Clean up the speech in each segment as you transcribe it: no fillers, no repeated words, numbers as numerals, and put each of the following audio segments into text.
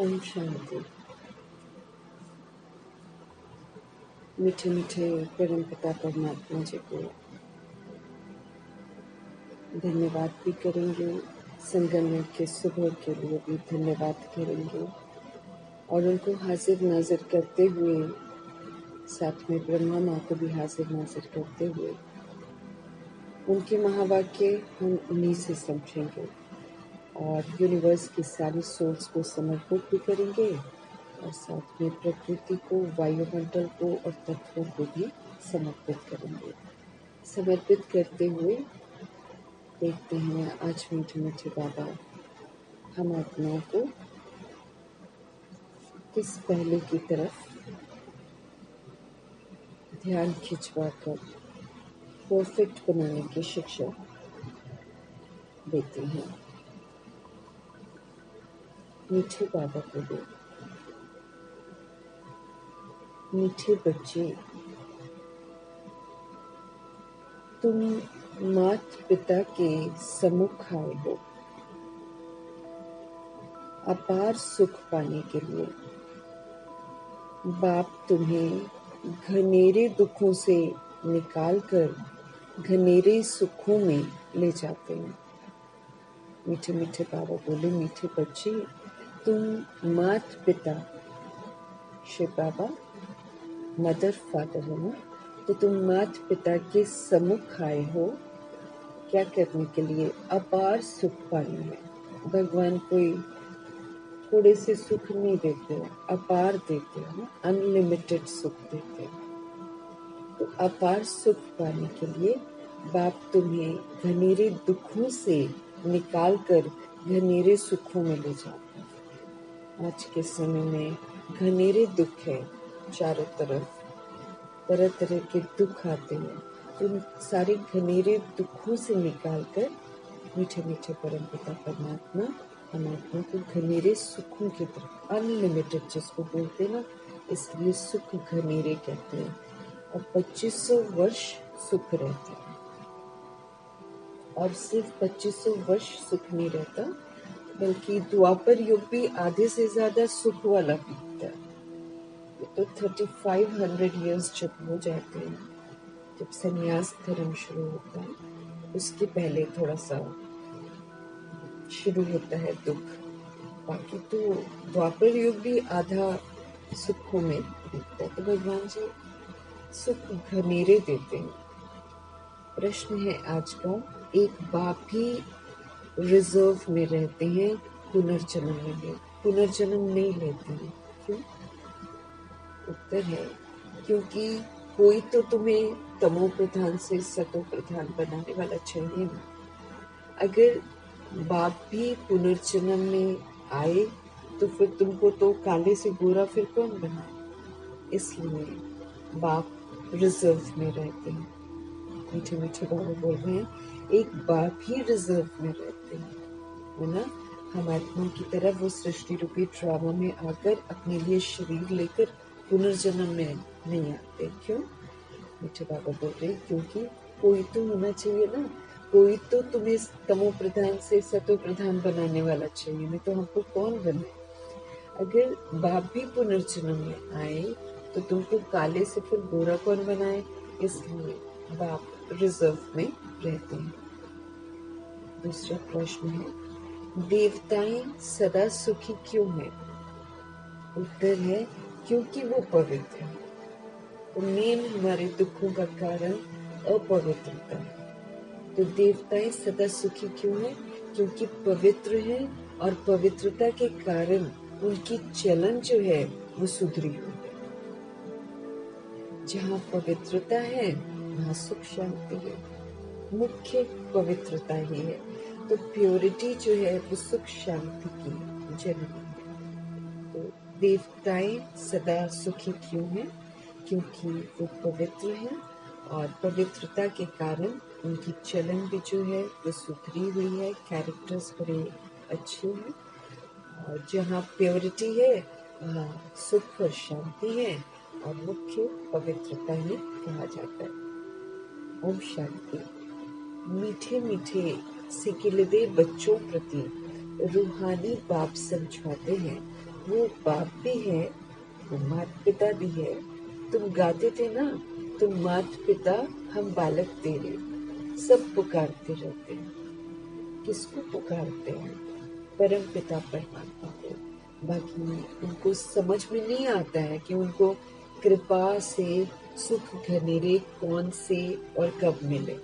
ओम शांति। मीठे मीठे परम पिता परमात्मा जी को धन्यवाद भी करेंगे, संगम के सुबह के लिए भी धन्यवाद करेंगे और उनको हाजिर नाजिर करते हुए, साथ में ब्रह्मा माँ को भी हाजिर नाजिर करते हुए उनके महावाक्य हम उन्हीं से समझेंगे और यूनिवर्स की सारी सोल्स को समर्पित भी करेंगे और साथ में प्रकृति को, वायुमंडल को और तत्वों को भी समर्पित करेंगे। समर्पित करते हुए देखते हैं आज मीठे मीठे बाबा हम आत्माओं को किस पहले की तरफ ध्यान खिंचवा कर परफेक्ट बनाने की शिक्षा देते हैं। मीठे बाबा को दो। मीठे बच्चे, तुम माता पिता के सम्मुख आए हो अपार सुख पाने के लिए। बाप तुम्हें घनेरे दुखों से निकालकर घनेरे सुखों में ले जाते हैं। मीठे मीठे बाबा बोले, मीठे बच्चे, तुम माता पिता, शिव बाबा मदर फादर है ना, तो तुम माता पिता के सम्मुख आए हो क्या करने के लिए? अपार सुख पाने में। भगवान कोई थोड़े से सुख नहीं देते हैं, अपार देते हैं, अनलिमिटेड सुख देते हैं। तो अपार सुख पाने के लिए बाप तुम्हें घनेरे दुखों से निकालकर घनेरे सुखों में ले जाते हैं। आज के समय में घनेरे दुख है चारों तरफ, तरह तरह के दुख आते हैं। उन सारे घनेरे दुखों से निकालकर मीठे मीठे परम पिता परमात्मा हम आत्मा को घनेरे सुखों की तरफ, अनलिमिटेड जिसको बोलते हैं ना, इसलिए सुख घनेरे कहते हैं। और 2500 वर्ष सुख रहता है और सिर्फ 2500 वर्ष सुख नहीं रहता, बल्कि द्वापर युग भी आधे से ज्यादा सुख वाला बीतता है। तो 3500 इयर्स जब हो जाते हैं, जब संन्यास धर्म शुरू होता है, उसके पहले थोड़ा सा शुरू होता है दुख। बाकी तो द्वापर युग भी आधा सुखों में बीतता है। तो भगवान जी सुख घनेरे देते हैं। प्रश्न है आज का, एक बाप ही रिजर्व में रहते हैं, पुनर्जन्म नहीं लेते हैं, क्यों? उत्तर है क्योंकि कोई तो तुम्हें तमो प्रधान से सतो प्रधान बनाने वाला चाहिए ना। अगर बाप भी पुनर्जन्म में आए तो फिर तुमको तो काले से गोरा फिर कौन बनाए? इसलिए बाप रिजर्व में रहते हैं। मीठे मीठे बाबा बोल रहे हैं, एक बाप ही रिजर्व में रहते हैं, है ना। हम आत्मा की तरह वो सृष्टि रूपी ड्रामा में आकर अपने लिए शरीर लेकर पुनर्जन्म में नहीं आते। क्यों? मीठे बाबा बोल रहे हैं क्योंकि कोई तो होना चाहिए ना, कोई तो तुम्हें तमो प्रधान से सतो प्रधान बनाने वाला चाहिए, नहीं तो हमको कौन बनाए? अगर बाप भी पुनर्जन्म में आए तो तुमको काले से फिर गोरा कौन बनाए? इसलिए बाप रिजर्व में रहते हैं। दूसरा प्रश्न है, देवताएं सदा सुखी क्यों है? उत्तर है क्योंकि वो पवित्र है। तो मेन हमारे दुखों का कारण अपवित्रता है। तो देवताएं सदा सुखी क्यों है? क्योंकि पवित्र है और पवित्रता के कारण उनकी चलन जो है वो सुधरी हुई है। जहाँ पवित्रता है वहाँ सुख शांति है, मुख्य पवित्रता ही है। तो प्योरिटी जो है वो सुख शांति की जननी है। तो देवताएं सदा सुखी क्यों है? क्योंकि वो पवित्र है और पवित्रता के कारण उनकी चलन भी जो है वो सुधरी हुई है, कैरेक्टर्स बड़े अच्छे हैं। और जहाँ प्योरिटी है वहाँ सुख और शांति है और मुख्य पवित्रता ही कहा जाता है। ओम शांति। मीठे मीठे सिकिलदे बच्चों प्रति रूहानी बाप समझाते हैं, वो बाप भी है, वो माता पिता भी है। तुम गाते थे ना, तुम माता पिता हम बालक तेरे, सब पुकारते रहते हैं। किसको पुकारते हैं? परम पिता परमात्मा को। बाकी उनको समझ में नहीं आता है कि उनको कृपा से सुख घनेरे कौन से और कब मिले।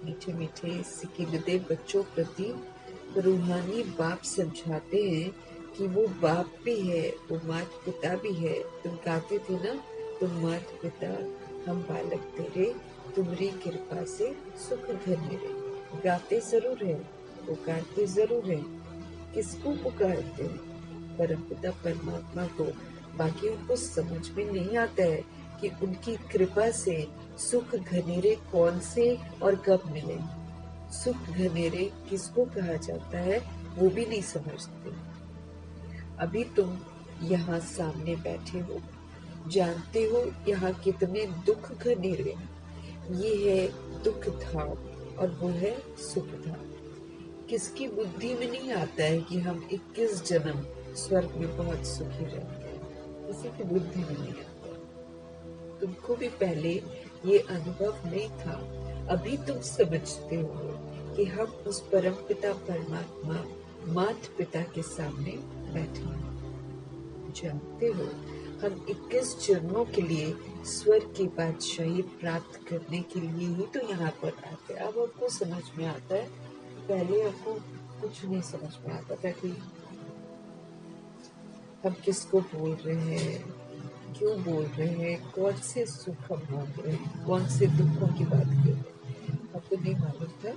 मीठे मीठे सिकिलते बच्चों प्रति रूहानी बाप समझाते हैं कि वो बाप भी है, वो माता पिता भी है। तुम गाते थे ना, तुम माता पिता हम बालक तेरे, तुम्हारी कृपा से सुख घनेरे। गाते जरूर है, पुकारते जरूर है। किसको पुकारते हैं? परमपिता परमात्मा को। बाकी उनको समझ में नहीं आता है कि उनकी कृपा से सुख घनेरे कौन से और कब मिले। सुख घनेरे किसको कहा जाता है वो भी नहीं समझते। अभी तुम यहाँ सामने बैठे हो, जानते हो यहाँ कितने दुख घनेरे हैं। ये है दुख धाम और वो है सुख धाम। किसकी बुद्धि में नहीं आता है कि हम 21 जन्म स्वर्ग में बहुत सुखी रहते हैं? किसी की बुद्धि में नहीं आता। तुमको भी पहले ये अनुभव नहीं था, अभी तुम समझते हो कि हम उस परम पिता परमात्मा माता पिता के सामने बैठे हैं। जानते हो हम 21 जन्मों के लिए स्वर्ग की बादशाही प्राप्त करने के लिए ही तो यहाँ पर आते हैं। अब आपको समझ में आता है, पहले आपको कुछ नहीं समझ में आता था कि हम किसको बोल रहे हैं, क्यों बोल रहे हैं, कौन से सुख हम मांग रहे हैं, कौन से दुखों की बात कर रहे हैं। आपको नहीं मालूम था।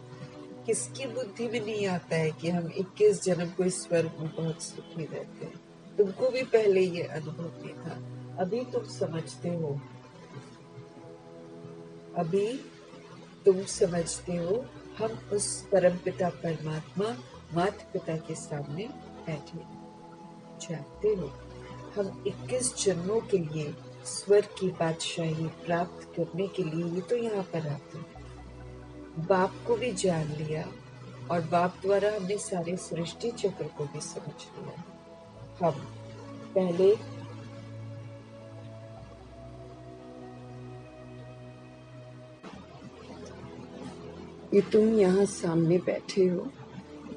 किसकी बुद्धि में नहीं आता है कि हम 21 जन्म को इस स्वर्ग में बहुत सुखी रहते हैं। तुमको भी पहले ये अनुभव नहीं था, अभी तुम समझते हो। अभी तुम समझते हो हम उस परमपिता परमात्मा माता पिता के सामने बैठे। जानते हो हम 21 जन्मों के लिए स्वर्ग की बादशाही प्राप्त करने के लिए ही तो यहाँ पर आते हैं। बाप को भी जान लिया और बाप द्वारा हमने सारे सृष्टि चक्र को भी समझ लिया। हम पहले ये तुम यहाँ सामने बैठे हो,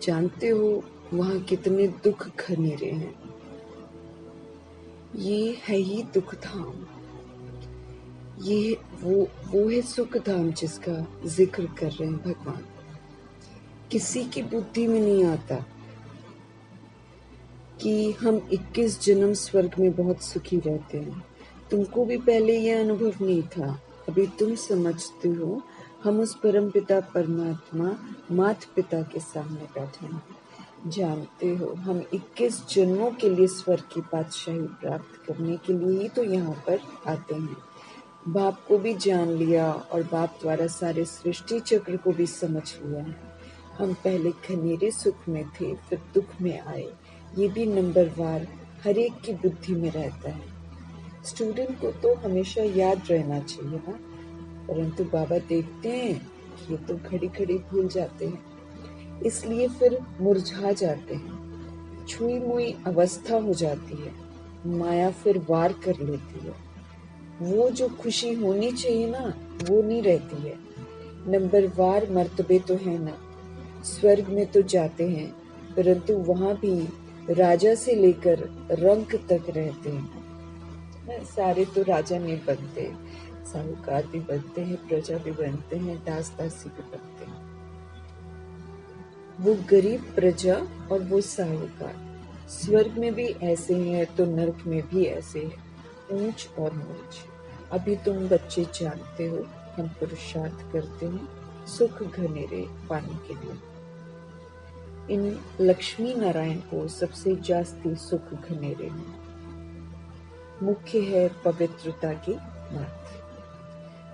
जानते हो वहाँ कितने दुख घनेरे हैं। ये है ही दुख धाम। ये वो है सुख धाम जिसका जिक्र कर रहे हैं भगवान। किसी की बुद्धि में नहीं आता कि हम 21 जन्म स्वर्ग में बहुत सुखी रहते हैं। तुमको भी पहले यह अनुभव नहीं था, अभी तुम समझते हो। हम उस परम पिता परमात्मा माता पिता के सामने बैठे हैं। जानते हो हम 21 जन्मों के लिए स्वर्ग की बादशाही प्राप्त करने के लिए ही तो यहाँ पर आते हैं। बाप को भी जान लिया और बाप द्वारा सारे सृष्टि चक्र को भी समझ लिया है। हम पहले घनेरे सुख में थे, फिर दुख में आए। ये भी नंबरवार हर एक की बुद्धि में रहता है। स्टूडेंट को तो हमेशा याद रहना चाहिए ना, परंतु बाबा देखते हैं कि ये तो घड़ी घड़ी भूल जाते हैं, इसलिए फिर मुरझा जाते हैं। छुई मुई अवस्था हो जाती है, माया फिर वार कर लेती है। वो जो खुशी होनी चाहिए ना, वो नहीं रहती है। नंबरवार मर्तबे तो है ना, स्वर्ग में तो जाते हैं, परंतु वहां भी राजा से लेकर रंक तक रहते हैं। सारे तो राजा नहीं बनते, साहूकार भी बनते हैं, प्रजा भी बनते हैं, दास दासी भी बनते हैं। वो गरीब प्रजा और वो साहूकार स्वर्ग में भी ऐसे हैं तो नरक में भी ऐसे हैं, ऊंच और नीच। अभी तुम बच्चे जानते हो हम पुरुषार्थ करते हैं सुख घनेरे पाने के लिए। इन लक्ष्मी नारायण को सबसे जास्ती सुख घनेरे हैं। मुख्य है पवित्रता की बात।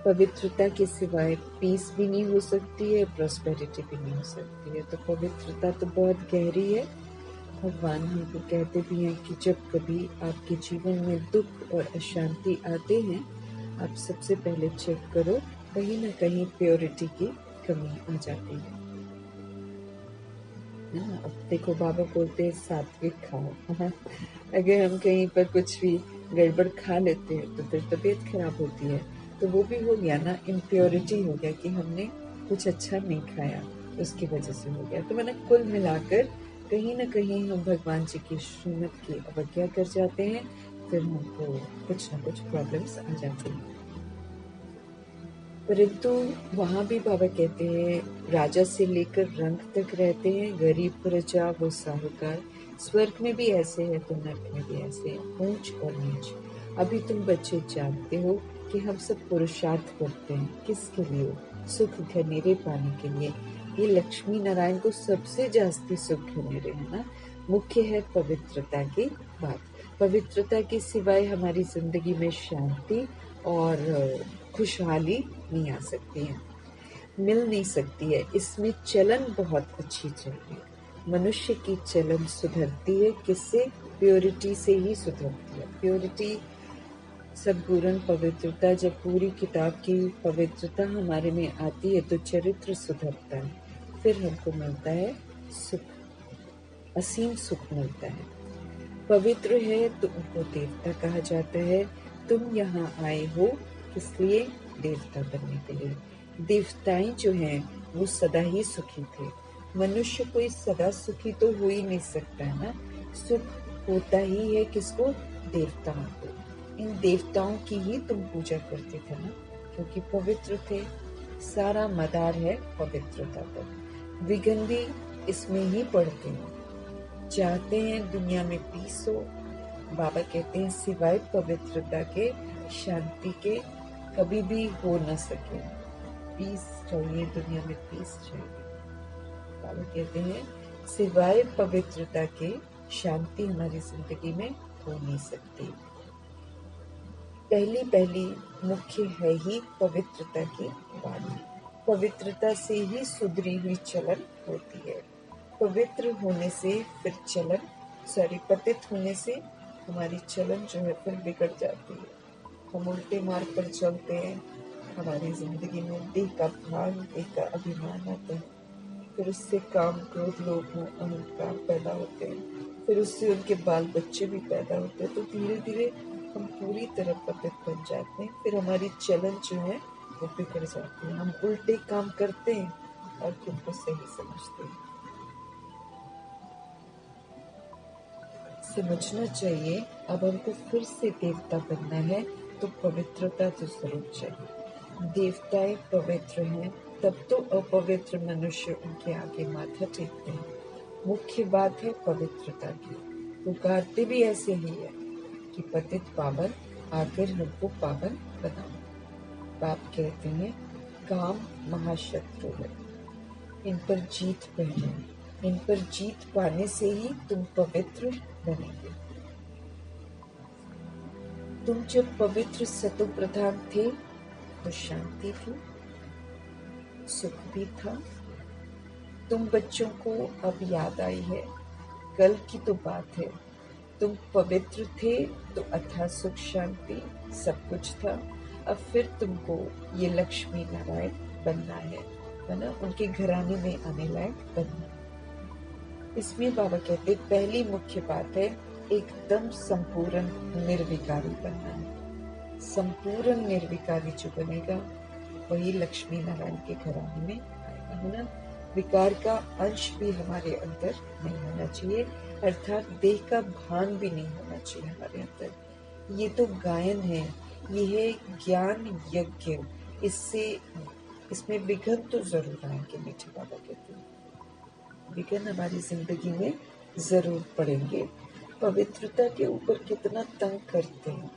पवित्रता के सिवाय पीस भी नहीं हो सकती है, प्रॉस्पेरिटी भी नहीं हो सकती है। तो पवित्रता तो बहुत गहरी है। भगवान हमको कहते भी हैं कि जब कभी आपके जीवन में दुख और अशांति आते हैं, आप सबसे पहले चेक करो, कहीं ना कहीं प्योरिटी की कमी आ जाती है। है ना। अब देखो बाबा बोलते हैं सात्विक खाओ। अगर हम कहीं पर कुछ भी गड़बड़ खा लेते हैं तो फिर तबीयत खराब होती है। तो वो भी हो गया ना, इम्प्योरिटी हो गया कि हमने कुछ अच्छा नहीं खाया, उसकी वजह से हो गया। तो मैंने कुल मिलाकर कहीं ना कहीं हम भगवान जी की श्रीमत की अवज्ञा कर जाते हैं, फिर हमको कुछ ना कुछ प्रॉब्लम्स आ जाती हैं। परंतु वहाँ भी बाबा कहते हैं राजा से लेकर रंक तक रहते हैं, गरीब प्रजा वो साहूकार। स्वर्ग में भी ऐसे है तो नर्क में भी ऐसे है, ऊंच और नीच। अभी तुम बच्चे जानते हो कि हम सब पुरुषार्थ करते हैं किसके लिए? सुख घनेरे पाने के लिए। ये लक्ष्मी नारायण को सबसे जास्ती सुख घनेरे है ना। मुख्य है पवित्रता की बात। पवित्रता के सिवाय हमारी जिंदगी में शांति और खुशहाली नहीं आ सकती है, मिल नहीं सकती है। इसमें चलन बहुत अच्छी चाहिए। मनुष्य की चलन सुधरती है किससे? प्योरिटी से ही सुधरती है। प्योरिटी, सद्गुण, पवित्रता। जब पूरी किताब की पवित्रता हमारे में आती है तो चरित्र सुधरता है, फिर हमको मिलता है सुख, असीम सुख मिलता है। पवित्र है तो उनको देवता कहा जाता है। तुम यहाँ आए हो किस लिए? देवता बनने के लिए। देवताएं जो हैं वो सदा ही सुखी थे। मनुष्य कोई सदा सुखी तो हो ही नहीं सकता है ना। सुख होता ही है किसको? देवताओं को। इन देवताओं की ही तुम पूजा करते थे ना, क्योंकि पवित्र थे। सारा मदार है पवित्रता पर। विघ्न भी इसमें ही पड़ते हैं। चाहते हैं दुनिया में पीस हो। बाबा कहते हैं सिवाय पवित्रता के, शांति के कभी भी हो न सके। पीस चाहिए, दुनिया में पीस चाहिए। बाबा कहते हैं सिवाय पवित्रता के शांति हमारी जिंदगी में हो नहीं सकती। पहली पहली मुख्य है ही पवित्रता की वाणी। पवित्रता से ही सुधरी हुई चलन होती है। पवित्र होने से फिर चलन, पतित होने से हमारी चलन जो है फिर बिगड़ जाती है। हम उल्टे मार्ग पर चलते हैं। हमारी जिंदगी में देह का भान, देह का अभिमान आता है। फिर उससे काम, क्रोध, लोभ, अहंकार पैदा होते हैं। फिर उससे उनके बाल बच्चे भी पैदा होते हैं। तो धीरे धीरे हम पूरी तरह पतित बन जाते हैं। फिर हमारी चलन जो है वो बिगड़ जाती है। हम उल्टे काम करते हैं और खुद को सही समझते हैं। समझना चाहिए अब हमको फिर से देवता बनना है तो पवित्रता तो जरूर चाहिए। देवताएं पवित्र हैं तब तो अपवित्र मनुष्य उनके आगे माथा टेकते हैं। मुख्य बात है पवित्रता की। पुकारते भी ऐसे ही है कि पतित पावन आकर हमको पावन बनाओ। बाप कहते हैं काम महाशत्रु है, इन पर जीत पहले। इन पर जीत पाने से ही तुम पवित्र बनेंगे। तुम जब पवित्र सतो प्रधान थे तो शांति थी, सुख भी था। तुम बच्चों को अब याद आई है, कल की तो बात है। तुम पवित्र थे तो अथाह सुख शांति सब कुछ था। अब फिर तुमको ये लक्ष्मी नारायण बनना है ना, उनके घराने में आने लायक बनना। इसमें बाबा कहते पहली मुख्य बात है एकदम संपूर्ण निर्विकारी बनना है। संपूर्ण निर्विकारी जो बनेगा वही लक्ष्मी नारायण के घराने में आएगा, है ना। विकार का अंश भी हमारे अंदर नहीं होना चाहिए, अर्थात देह का भान भी नहीं होना चाहिए हमारे अंदर। ये तो गायन है, ये है ज्ञान यज्ञ। इसमें विघ्न तो जरूर आएंगे, मीठे बाबा कहते हैं विघ्न हमारी जिंदगी में जरूर पड़ेंगे। पवित्रता के ऊपर कितना तंग करते हैं।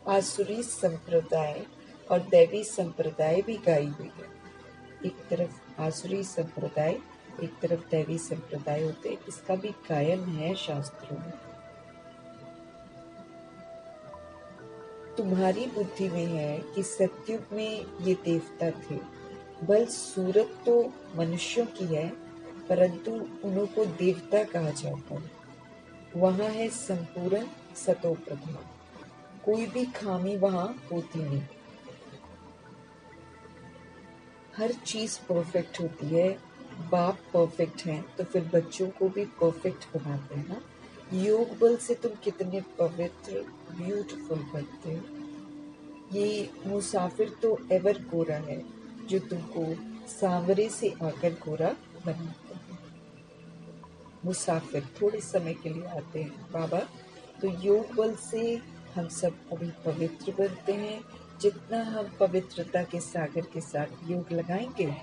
आसुरी संप्रदाय और दैवी संप्रदाय भी गाई हुई है। एक तरफ आसुरी संप्रदाय, एक तरफ दैवी संप्रदाय होते, इसका भी गायन है शास्त्रों में। तुम्हारी बुद्धि में है कि सतयुग में ये देवता थे, बल सूरत तो मनुष्यों की है परंतु उन्हों को देवता कहा जाता है। वहां है संपूर्ण सतो प्रधान, कोई भी खामी वहां होती नहीं, हर चीज परफेक्ट होती है। बाप परफेक्ट हैं तो फिर बच्चों को भी परफेक्ट बनाते हैं ना। योग बल से तुम कितने पवित्र ब्यूटीफुल बनते हो। ये मुसाफिर तो एवर गोरा है जो तुमको सांवरे से आकर गोरा बनाते हैं। मुसाफिर थोड़े समय के लिए आते हैं बाबा, तो योग बल से हम सब अभी पवित्र बनते हैं। जितना हम पवित्रता के सागर के साथ योग लगाएंगे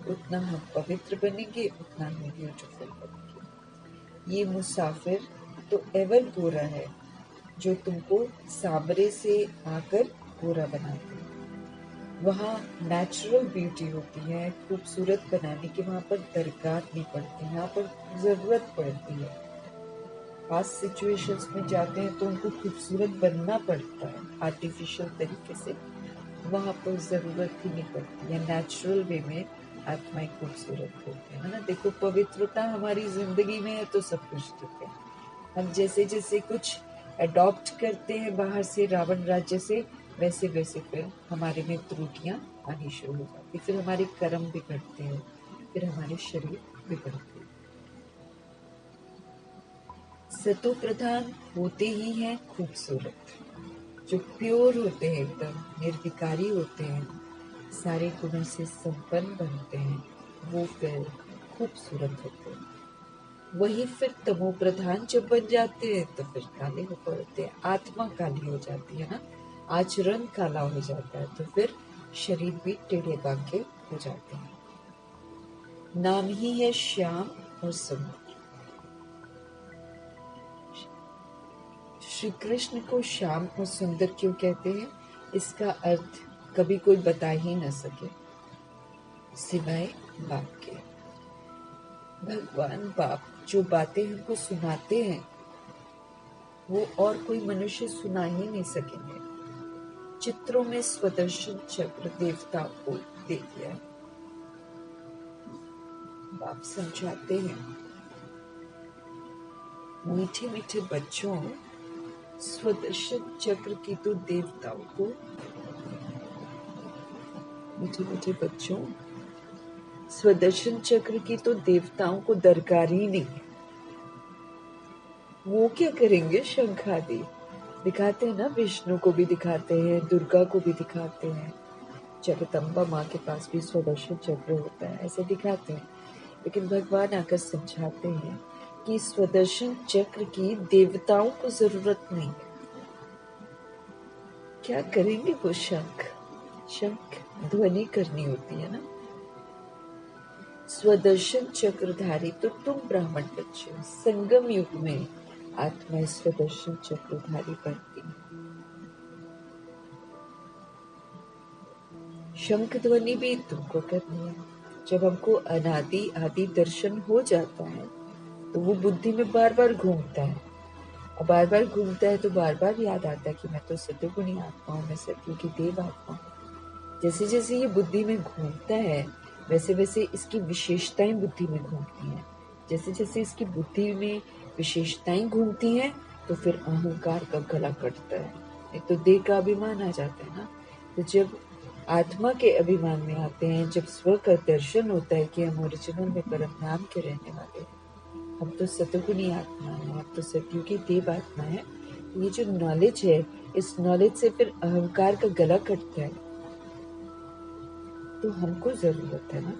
उतना हम पवित्र बनेंगे, उतना हम ब्यूटीफुल बनेंगे। ये मुसाफिर तो एवर गोरा है जो तुमको सांवरे से आकर गोरा बनाते हैं। वहाँ नेचुरल ब्यूटी होती है, खूबसूरत बनाने की वहाँ पर दरकार नहीं पड़ती, यहाँ पर ज़रूरत पड़ती है। खास सिचुएशंस में जाते हैं तो उनको खूबसूरत बनना पड़ता है आर्टिफिशियल तरीके से, वहाँ पर ज़रूरत ही नहीं पड़ती है। नेचुरल वे में आत्माएं खूबसूरत होती है ना। देखो पवित्रता हमारी जिंदगी में है तो सब कुछ ठीक है। हम जैसे जैसे कुछ अडॉप्ट करते हैं बाहर से रावण राज्य से, वैसे वैसे फिर हमारे में त्रुटियां आनी शुरू हो जाती, फिर हमारे कर्म बिगड़ते हैं, फिर हमारे शरीर बिगड़ते हैं। सतो प्रधान होते ही हैं खूबसूरत, जो प्योर होते हैं, एकदम निर्विकारी होते हैं, सारे गुणों से संपन्न बनते हैं, वो फिर खूबसूरत होते हैं। वही फिर तमो प्रधान जब बन जाते हैं तो फिर काले हो पड़ते हैं, आत्मा काली हो जाती है ना, आचरण काला हो जाता है, तो फिर शरीर भी टेढ़े बांके हो जाते हैं। नाम ही है श्याम और सुंदर। श्री कृष्ण को श्याम और सुंदर क्यों कहते हैं, इसका अर्थ कभी कोई बता ही न सके सिवाय बाप के। भगवान बाप जो बातें हमको सुनाते हैं वो और कोई मनुष्य सुना ही नहीं सकेंगे। चित्रों में स्वदर्शन चक्र देवता को दे दिया। बाप समझाते हैं, मीठे मीठे बच्चों, स्वदर्शन चक्र की तो देवताओं को, मीठे मीठे बच्चों, स्वदर्शन चक्र की तो देवताओं को दरकार ही नहीं। वो क्या करेंगे, शंख आदि दिखाते हैं ना, विष्णु को भी दिखाते हैं, दुर्गा को भी दिखाते हैं, जगदम्बा माँ के पास भी स्वदर्शन चक्र होता है, ऐसे दिखाते हैं। लेकिन भगवान आकर समझाते हैं कि स्वदर्शन चक्र की देवताओं को जरूरत नहीं है। क्या करेंगे वो शंख, शंख ध्वनि करनी होती है ना। स्वदर्शन चक्रधारी तो तुम ब्राह्मण बच्चे हो। संगम युग में आत्मा स्वदर्शन चक्रधारी बनती है। शंख ध्वनि भी तुमको करनी है। जब हमको अनादि आदि दर्शन हो जाता है तो वो बुद्धि में बार बार घूमता है, और बार बार घूमता है तो बार बार याद आता है कि मैं तो सतोगुणी आत्मा हूँ, मैं सत्य की देव आत्मा हूँ। जैसे जैसे ये बुद्धि में घूमता है वैसे वैसे इसकी विशेषताएं बुद्धि में घूमती हैं। जैसे जैसे इसकी बुद्धि में विशेषताएं घूमती हैं तो फिर अहंकार का गला कटता है, एक तो देह का अभिमान आ जाता है ना। तो जब आत्मा के अभिमान में आते हैं, जब स्व का दर्शन होता है कि हम ओरिजिनल में परम नाम के रहने वाले हैं, हम तो सतगुणी आत्मा है, हम तो सतयुग की देव आत्मा है, ये जो नॉलेज है, इस नॉलेज से फिर अहंकार का गला कटता है। तो हमको जरूरत है ना,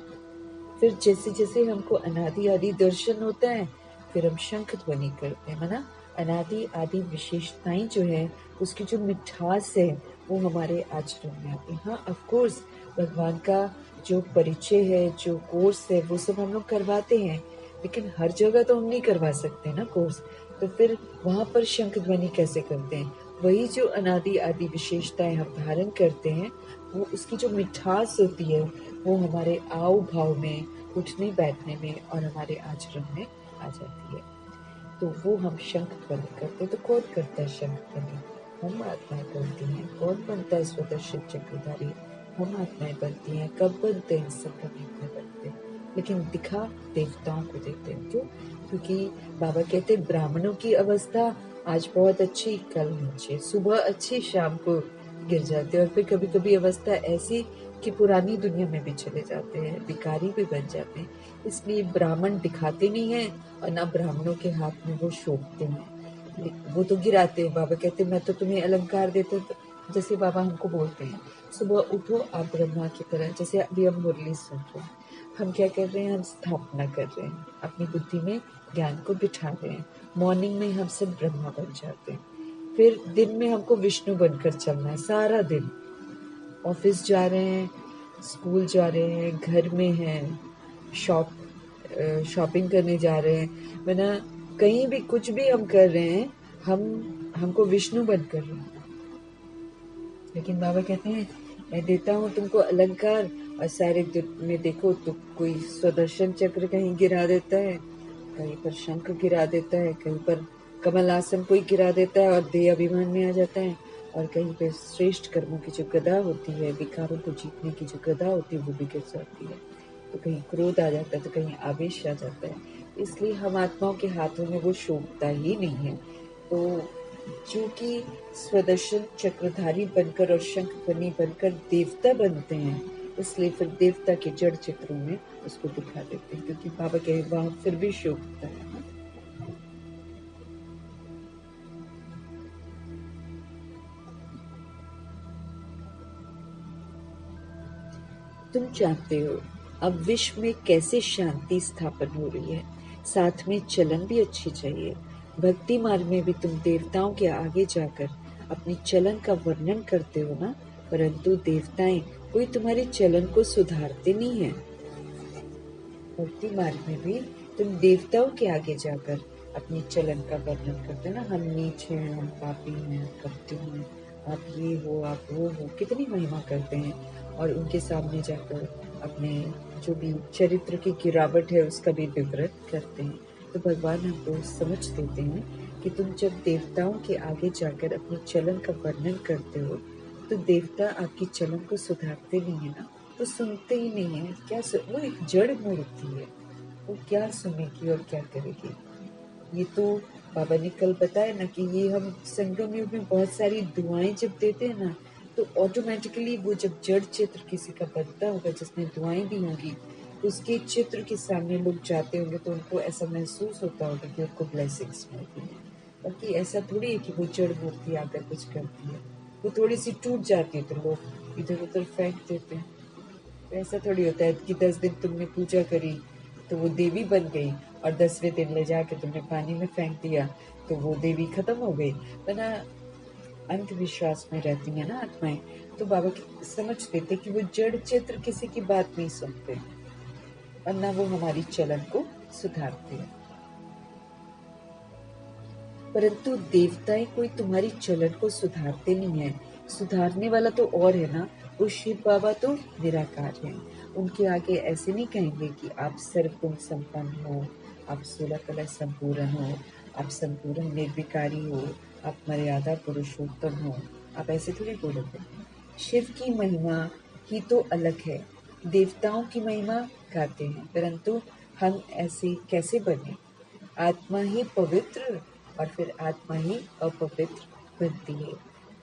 फिर जैसे जैसे हमको अनादि आदि दर्शन होता है फिर हम शंख ध्वनि करते हैं ना। अनादि आदि विशेषताएं जो है, उसकी जो मिठास है वो हमारे आचरण में आती है। हाँ ऑफ कोर्स भगवान का जो परिचय है, जो कोर्स है, वो सब हम लोग करवाते हैं, लेकिन हर जगह तो हम नहीं करवा सकते ना कोर्स। तो फिर वहां पर शंख ध्वनि कैसे करते हैं, वही जो अनादि आदि विशेषताएं हम धारण करते हैं, वो उसकी जो मिठास होती है वो हमारे आव भाव में, उठने बैठने में और हमारे आचरण में आ जाती है। तो वो हम शंख ध्वनि करते। तो कौन करता है शंख ध्वनि, हम आत्माएं बनती हैं। कौन बनता है स्वदर्शन चक्रधारी, हम आत्माएं बनती हैं। कब बनते हैं, संगम युग में बनते हैं, लेकिन दिखा देवताओं को देते हैं। क्यों, क्योंकि बाबा कहते हैं ब्राह्मणों की अवस्था आज बहुत अच्छी, कल नीचे, सुबह अच्छी, शाम को गिर जाते हैं। और फिर कभी कभी अवस्था ऐसी कि पुरानी दुनिया में भी चले जाते हैं, भिखारी भी बन जाते हैं। इसलिए ब्राह्मण दिखाते नहीं हैं और ना ब्राह्मणों के हाथ में वो शोभते हैं। वो तो गिराते हैं। बाबा कहते हैं मैं तो तुम्हें अलंकार देते तो जैसे बाबा हमको बोलते हैं सुबह उठो आप ब्रह्मा की तरह, जैसे अभी हम मुरली सुन रहे हैं, हम क्या कर रहे हैं, हम स्थापना कर रहे हैं, अपनी बुद्धि में ज्ञान को बिठा रहे हैं। मॉर्निंग में हम सब ब्रह्मा बन जाते हैं। फिर दिन में हमको विष्णु बनकर चलना है सारा दिन। ऑफिस जा रहे हैं, स्कूल जा रहे हैं, घर में हैं, शॉपिंग करने जा रहे हैं, वरना कहीं भी कुछ भी हम कर रहे हैं, हमको विष्णु बन कर रहे हैं। लेकिन बाबा कहते हैं मैं देता हूँ तुमको अलंकार और सारे दिन में देखो तो कोई सुदर्शन चक्र कहीं गिरा देता है, कहीं पर शंख गिरा देता है, कहीं पर कमल आसन कोई गिरा देता है और देह अभिमान में आ जाता है, और कहीं पे श्रेष्ठ कर्मों की जो गदा होती है, विकारों को जीतने की जो गदा होती है वो भी गिर जाती है। तो कहीं क्रोध आ जाता है तो कहीं आवेश आ जाता है। इसलिए हम आत्माओं के हाथों में वो शोभता ही नहीं है। तो क्योंकि स्वदर्शन चक्रधारी बनकर और शंखध्वनि बनकर देवता बनते हैं, इसलिए फिर देवता के जड़ चित्रों में उसको दिखा देते हैं, क्योंकि बाबा के वहां फिर भी शोभता है। तुम जानते हो अब विश्व में कैसे शांति स्थापन हो रही है, साथ में चलन भी अच्छी चाहिए। भक्ति मार्ग में भी तुम देवताओं के आगे जाकर अपनी चलन का वर्णन करते हो ना, परंतु देवताएं कोई तुम्हारे चलन को सुधारते नहीं है। भक्ति मार्ग में भी तुम देवताओं के आगे जाकर अपनी चलन का वर्णन करते हो ना, हम नीच हैं, हम पापी हैं, कपटी हैं, आप ये हो, आप वो हो, कितनी महिमा करते हैं और उनके सामने जाकर अपने जो भी चरित्र की गिरावट है उसका भी विवरण करते हैं। तो भगवान हमको समझ देते हैं कि तुम जब देवताओं के आगे जाकर अपनी चलन का वर्णन करते हो तो देवता आपकी चलन को सुधारते नहीं है ना, तो सुनते ही नहीं है। वो एक जड़ मूर्ति है, वो क्या सुनेगी और क्या करेगी। ये तो बाबा ने कल बताया ना कि ये हम संगम युग में बहुत सारी दुआएं जब देते हैं ना, तो ऑटोमेटिकली वो जब जड़ चित्र किसी का बनता होगा जिसमें दुआएं भी होंगी, उसके चित्र के सामने लोग जाते होंगे तो उनको ऐसा महसूस होता होगा कि उनको ब्लेसिंग्स मिलती है। बाकी ऐसा थोड़ी है कि वो जड़ मूर्ति आकर कुछ करती है, वो थोड़ी सी टूट जाती है तो लोग इधर उधर फेंक देते हैं। तो ऐसा थोड़ी होता है कि 10 दिन तुमने पूजा करी तो वो देवी बन गई और 10वें दिन ले जाके तुमने पानी में फेंक दिया तो वो देवी खत्म हो गई। वरना अंधविश्वास में रहती है ना आत्माएं, तो बाबा समझ देते कि वो जड़ चित्र किसी की बात नहीं सुनते और ना वो हमारी चलन को सुधारते हैं। परंतु देवताएं कोई तुम्हारी चलन को सुधारते नहीं है। सुधारने वाला तो और है ना, वो शिव बाबा तो निराकार हैं। उनके आगे ऐसे नहीं कहेंगे कि आप सर्वगुण संपन्न हो, आप 16 कला संपूर्ण हो, आप संपूर्ण निर्विकारी हो, आप मर्यादा पुरुषोत्तम हो, आप ऐसे थोड़ी बोलोगे। शिव की महिमा ही तो अलग है। देवताओं की महिमा गाते हैं, परंतु हम ऐसे कैसे बने। आत्मा ही पवित्र और फिर आत्मा ही अपवित्र बनती है।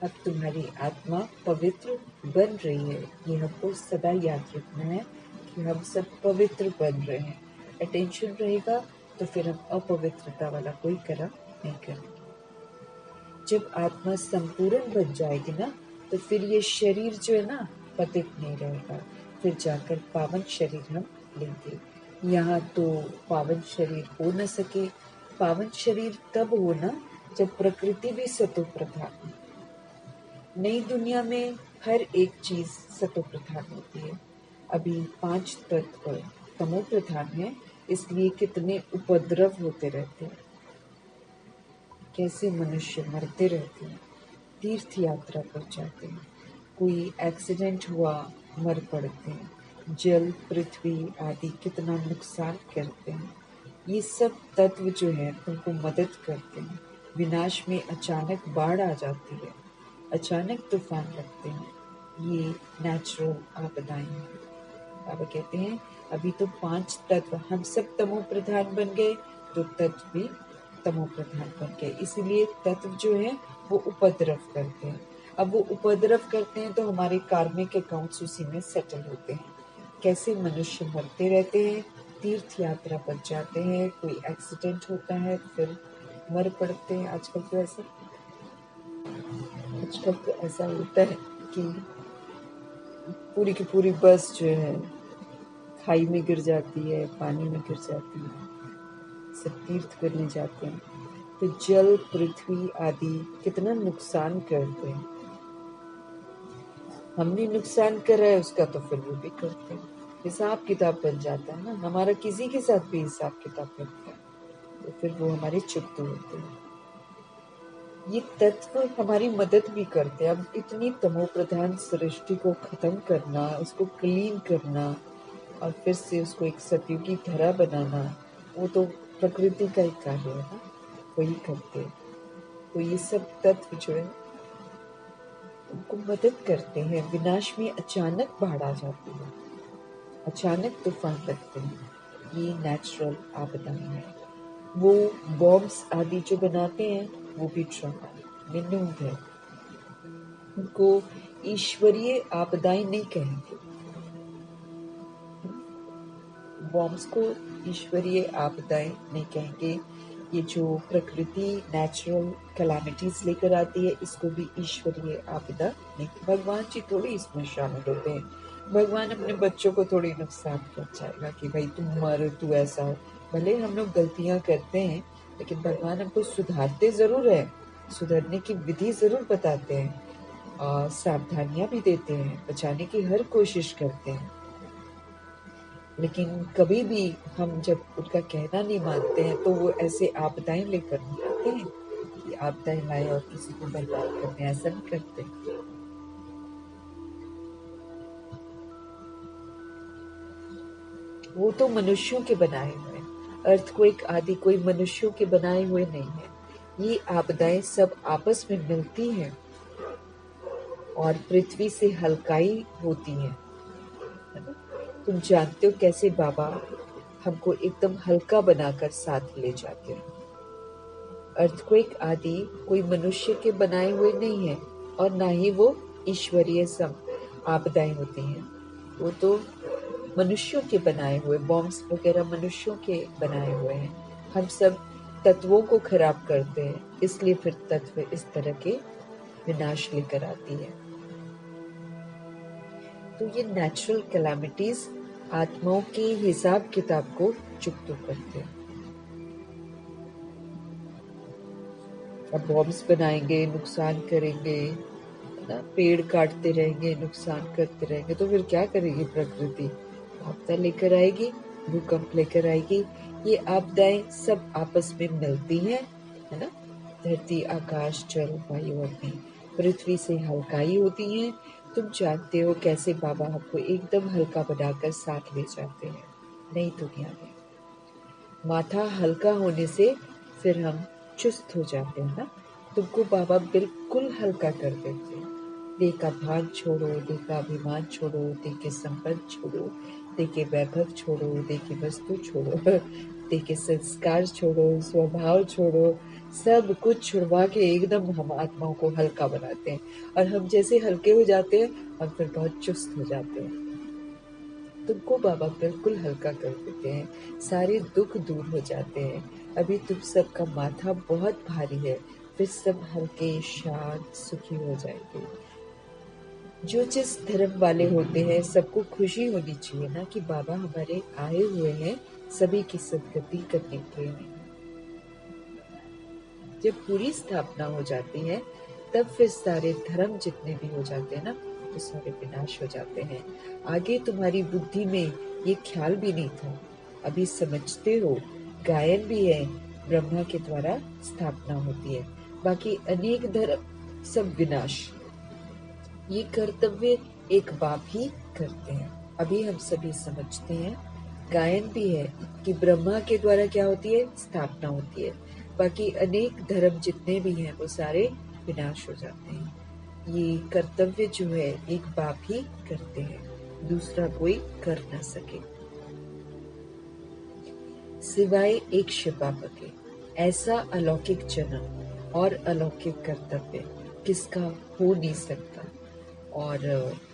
अब तुम्हारी आत्मा पवित्र बन रही है, ये हमको सदा याद रखना है कि हम सब पवित्र बन रहे हैं। अटेंशन रहेगा तो फिर हम अपवित्रता वाला कोई कर्म नहीं करेंगे। जब आत्मा संपूर्ण बन जाएगी ना, तो फिर ये शरीर जो है ना पतित नहीं रहेगा, फिर जाकर पावन शरीर हम लेंगे। यहाँ तो पावन शरीर हो न सके। पावन शरीर तब हो ना जब प्रकृति भी सतो प्रधान हो। नई दुनिया में हर एक चीज सतो प्रधान होती है। अभी 5 तत्व तमो प्रधान है, इसलिए कितने उपद्रव होते रहते हैं, कैसे मनुष्य मरते रहते हैं, तीर्थ यात्रा पर जाते हैं, कोई एक्सीडेंट हुआ मर पड़ते हैं, जल पृथ्वी आदि कितना नुकसान करते हैं। ये सब तत्व जो है उनको मदद करते हैं। विनाश में अचानक बाढ़ आ जाती है, अचानक तूफान लगते हैं, ये नेचुरल आपदाएं हैं। बाबा कहते हैं अभी तो 5 तत्व, हम सब तमो प्रधान बन गए तो तत्व भी तमो प्रधान बन गए, इसीलिए तत्व जो है वो उपद्रव करते हैं। अब वो उपद्रव करते हैं तो हमारे कार्मिक अकाउंट्स उसी में सेटल होते हैं। कैसे मनुष्य मरते रहते हैं, तीर्थ यात्रा पर जाते हैं, कोई एक्सीडेंट होता है फिर मर पड़ते हैं। आजकल तो ऐसा होता है कि पूरी की पूरी बस जो है खाई में गिर जाती है, पानी में गिर जाती है। सब तीर्थ करने जाते हैं तो जल, पृथ्वी आदि कितना नुकसान करते हैं। हमने नुकसान करा है उसका तो फिर वो भी करते हैं। हिसाब किताब बन जाता है ना, हमारा किसी के साथ भी हिसाब किताब बनता है तो फिर वो हमारे चुकते होते हैं। ये तत्व हमारी मदद भी करते हैं। अब इतनी तमो प्रधान सृष्टि को खत्म करना, उसको क्लीन करना और फिर से उसको एक सतयुग की तरह बनाना, वो तो प्रकृति का ही कार्य है ना, वही करते हैं। तो ये सब तत्व जो है उनको मदद करते हैं। विनाश में अचानक बाढ़ आ जाती है, अचानक तूफान लगते हैं, ये नेचुरल आपदाएं हैं। वो बॉम्ब्स आदि जो बनाते हैं वो भी ड्रामा निंदनीय है। उनको ईश्वरीय आपदाएं नहीं कहेंगे, बॉम्ब्स को ईश्वरीय आपदाएं नहीं कहेंगे। ये जो प्रकृति नेचुरल कैलामिटीज लेकर आती है इसको भी ईश्वरीय आपदा नहीं। भगवान जी थोड़ी इसमें शामिल होते हैं। भगवान अपने बच्चों को थोड़ी नुकसान पहुंचाएगा कि भाई तुम मर, तू ऐसा हो। भले हम लोग गलतियां करते हैं लेकिन भगवान हमको सुधारते जरूर है, सुधरने की विधि जरूर बताते हैं और सावधानियां भी देते हैं, बचाने की हर कोशिश करते हैं। लेकिन कभी भी हम जब उनका कहना नहीं मानते हैं तो वो ऐसे आपदाएं लेकर नहीं आते हैं कि आपदाएं लाए और किसी को बर्बाद करते हैं, ऐसा नहीं करते। वो तो मनुष्यों के बनाए हुए हैं। अर्थक्वेक आदि कोई मनुष्यों के बनाए हुए नहीं है। ये आपदाएं सब आपस में मिलती हैं और पृथ्वी से हल्काई होती हैं। तुम जानते हो कैसे बाबा हमको एकदम हल्का बनाकर साथ ले जाते हैं। अर्थक्वेक आदि कोई मनुष्य के बनाए हुए नहीं है और ना ही वो ईश्वरीय आपदाएं होती हैं। वो तो मनुष्यों के बनाए हुए बॉम्ब्स वगैरह मनुष्यों के बनाए हुए हैं। हम सब तत्वों को खराब करते हैं, इसलिए फिर तत्व इस तरह के विनाश लेकर आती है। तो ये नेचुरल कैलामिटीज आत्माओं के हिसाब किताब को चुकतो करते हैं। अब बॉम्ब्स बनाएंगे, नुकसान करेंगे ना, पेड़ काटते रहेंगे, नुकसान करते रहेंगे तो फिर क्या करेगी प्रकृति? आपदा लेकर आएगी, भूकंप लेकर आएगी। ये आपदाएं सब आपस में मिलती हैं, है ना। धरती, आकाश, जल, वायु, अग्नि, पृथ्वी से हल्काई होती हैं। तुम जानते हो कैसे बाबा हमको एकदम हल्का बनाकर साथ ले जाते हैं नई दुनिया में। माथा हल्का होने से फिर हम चुस्त हो जाते हैं ना। तुमको बाबा बिल्कुल हल्का कर देते हैं। देह का भान छोड़ो, देह का अभिमान छोड़ो, देह के संपत्ति छोड़ो, देह के वैभव छोड़ो, देह की वस्तु छोड़ो, देह के संस्कार छोड़ो, स्वभाव छोड़ो, सब कुछ छुड़वा के एकदम हम आत्माओं को हल्का बनाते हैं। और हम जैसे हल्के हो जाते हैं हम फिर बहुत चुस्त हो जाते हैं। तुमको बाबा बिल्कुल हल्का कर देते हैं, सारे दुख दूर हो जाते हैं। अभी तुम सबका माथा बहुत भारी है, फिर सब हल्के, शांत, सुखी हो जाएंगे। जो जिस धर्म वाले होते हैं सबको खुशी होनी चाहिए ना कि बाबा हमारे आए हुए हैं सभी की सदगति करने के लिए। जब पूरी स्थापना हो जाती है तब फिर सारे धर्म जितने भी हो जाते हैं ना तो सारे विनाश हो जाते हैं। आगे तुम्हारी बुद्धि में ये ख्याल भी नहीं था, अभी समझते हो। गायन भी है, ब्रह्मा के द्वारा स्थापना होती है, बाकी अनेक धर्म सब विनाश। ये कर्तव्य एक बाप ही करते हैं। अभी हम सभी समझते हैं। गायन भी है कि ब्रह्मा के द्वारा क्या होती है, स्थापना होती है, बाकी अनेक धर्म जितने भी हैं वो सारे विनाश हो जाते हैं। ये कर्तव्य जो है एक बाप ही करते हैं, दूसरा कोई कर ना सके सिवाय एक शिव बाबा के। ऐसा अलौकिक जन्म और अलौकिक कर्तव्य किसका हो नहीं सकता। और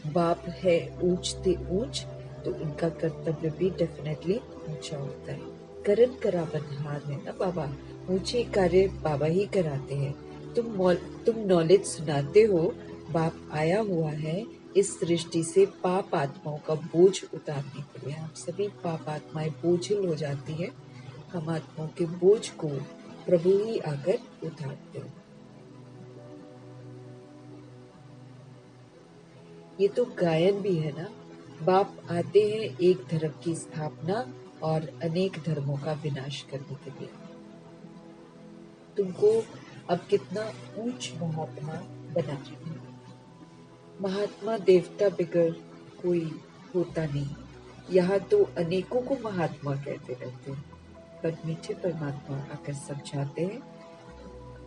बाप है ऊंच ते ऊंच, तो उनका कर्तव्य भी डेफिनेटली ऊंचा होता है। करन करावन हार है ना बाबा, ऊंचे कार्य बाबा ही कराते हैं। तुम नॉलेज सुनाते हो, बाप आया हुआ है इस सृष्टि से पाप आत्माओं का बोझ उतारने के लिए। हम सभी पाप आत्माएं बोझिल हो जाती है, हम आत्माओं के बोझ को प्रभु ही आकर उतारते हैं। ये तो गायन भी है ना, बाप आते हैं एक धर्म की स्थापना और अनेक धर्मों का विनाश करने के लिए। तुमको अब कितना ऊंच महात्मा बना रहे हैं। महात्मा देवता बिगर कोई होता नहीं। यहाँ तो अनेकों को महात्मा कहते रहते हैं, पर मीठे परमात्मा आकर समझाते हैं।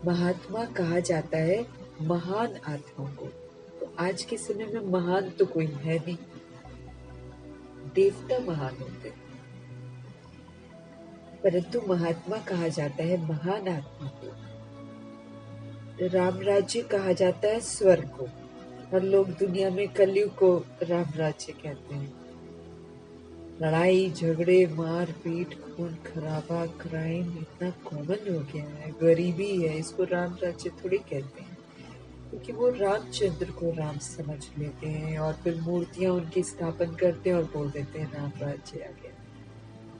महात्मा कहा जाता है महान आत्मा को। तो आज के समय में महान तो कोई है नहीं, देवता महान होते हैं, परंतु महात्मा कहा जाता है महान आत्मा को। राम राज्य कहा जाता है स्वर्ग को। हर लोग दुनिया में कलयुग को राम राज्य कहते हैं। लड़ाई झगड़े मार पीट खून खराबा क्राइम इतना कॉमन हो गया है, गरीबी है, इसको राम राज्य थोड़ी कहते हैं, क्योंकि वो रामचंद्र को राम समझ लेते हैं और फिर मूर्तियां उनकी स्थापन करते हैं और बोल देते हैं राम राज्य आ गया।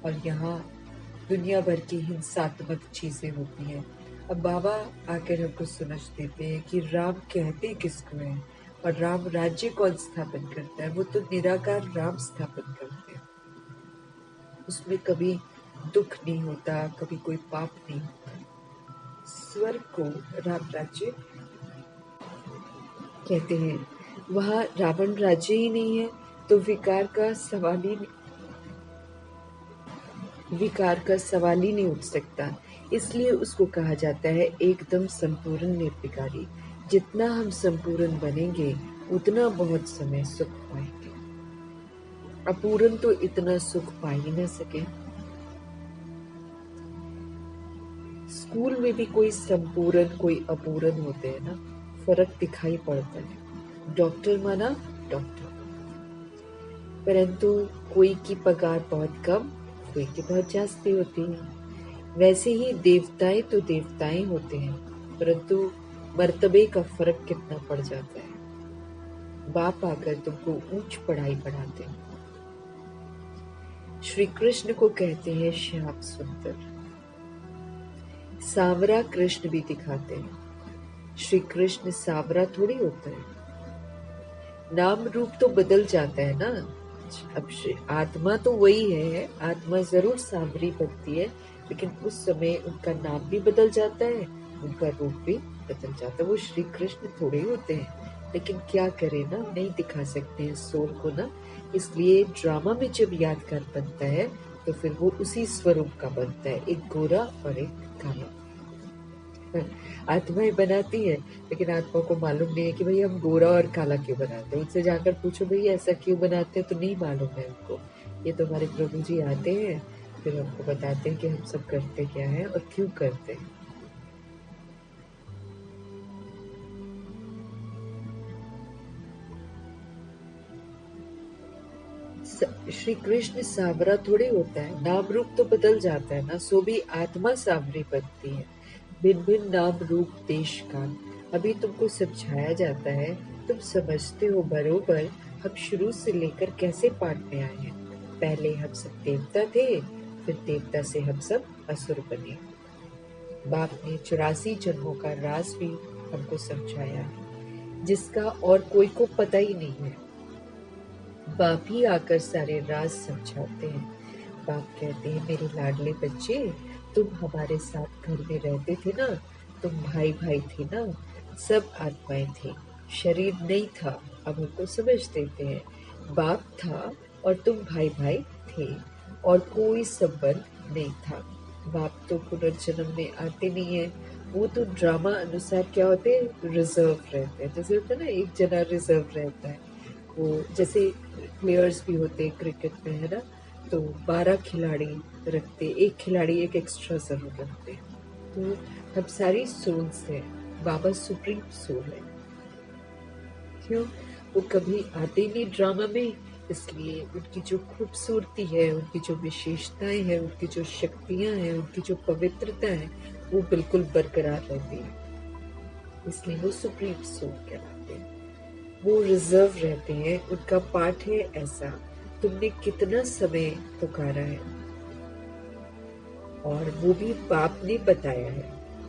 और यहाँ दुनिया भर की हिंसात्मक चीजें होती हैं। अब बाबा आकर हमको समझ देते हैं कि राम कहते किसको है और राम राज्य कौन स्थापन करता है। वो तो निराकार राम स्थापन करते हैं, उसमें कभी दुख नहीं होता, कभी कोई पाप नहीं होता। स्वर्ग को राम राज्य कहते हैं। वहाँ रावण राज्य ही नहीं है, तो विकार का सवाल ही नहीं उठ सकता। इसलिए उसको कहा जाता है एकदम संपूर्ण निर्विकारी। जितना हम संपूर्ण बनेंगे उतना बहुत समय सुख पाएंगे। अपूर्ण तो इतना सुख पा ही न सके। स्कूल में भी कोई संपूर्ण कोई अपूर्ण होते हैं ना, फर्क दिखाई पड़ता है। डॉक्टर माना डॉक्टर, परंतु कोई की पगार बहुत कम, कोई की बहुत जास्ती होती है। वैसे ही देवताएं तो देवताएं होते हैं, परंतु मर्तबे का फर्क कितना पड़ जाता है। बाप आकर तुमको ऊंच पढ़ाई पढ़ाते हैं। श्री कृष्ण को कहते हैं श्याम सुंदर, सांवरा कृष्ण भी दिखाते हैं। श्री कृष्ण सांवरा थोड़ी होता है, नाम रूप तो बदल जाता है ना। अब आत्मा तो वही है, आत्मा जरूर सांवरी बनती है, लेकिन उस समय उनका नाम भी बदल जाता है, उनका रूप भी बदल जाता है। वो श्री कृष्ण थोड़े होते हैं, लेकिन क्या करें ना, नहीं दिखा सकते हैं सोल को ना। इसलिए ड्रामा में जब यादगार बनता है तो फिर वो उसी स्वरूप का बनता है, एक गोरा और एक काला। आत्माएं बनाती है, लेकिन आत्मा को मालूम नहीं है कि भाई हम गोरा और काला क्यों बनाते हैं। उनसे जाकर पूछो भाई ऐसा क्यों बनाते हैं, तो नहीं मालूम है उनको। ये तो हमारे प्रभु जी आते हैं, फिर हमको बताते हैं कि हम सब करते क्या है और क्यों करते हैं। श्री कृष्ण सांवरा थोड़ी होता है, नाम रूप तो बदल जाता है ना, सो भी आत्मा सांवरी बनती है। भिन्न भिन्न नाम रूप देश काल अभी तुमको समझाया जाता है, तुम समझते हो बरोबर। हम शुरू से लेकर कैसे पाठ में आए हैं। पहले हम सब देवता थे, फिर देवता से हम सब असुर बने। बाप ने 84 जन्मों का राज भी हमको समझाया है, जिसका और कोई को पता ही नहीं है। बाप ही आकर सारे राज समझाते हैं। बाप कहते हैं मेरे लाडले बच्चे, तुम हमारे साथ घर में रहते थे ना, तुम भाई भाई थे ना, सब आत्माएं थी, शरीर नहीं था। अब हमको समझ देते हैं, बाप था और तुम भाई भाई थे और कोई संबंध नहीं था। बाप तो पुनर्जन्म में आते नहीं है, वो तो ड्रामा अनुसार क्या होते हैं, रिजर्व रहते हैं। जैसे होता है ना, एक जना रिजर्व रहता है, वो जैसे प्लेयर्स भी होते हैं क्रिकेट में, है ना, तो 12 खिलाड़ी रखते, एक खिलाड़ी एक एक्स्ट्रा जरूर रखते हैं। तो हम सारी सोल्स हैं, बाबा सुप्रीम सोल है। क्यों? वो कभी आते नहीं ड्रामा में, इसलिए उनकी जो खूबसूरती है, उनकी जो विशेषताएं हैं, उनकी जो शक्तियां हैं, उनकी जो पवित्रता है, वो बिल्कुल बरकरार रहती है। इसलिए वो सुप्रीम सोल कहलाते हैं। वो रिजर्व रहते हैं। उनका पाठ है ऐसा, तुमने कितना समय पुकारा है, और वो भी बाप ने बताया है।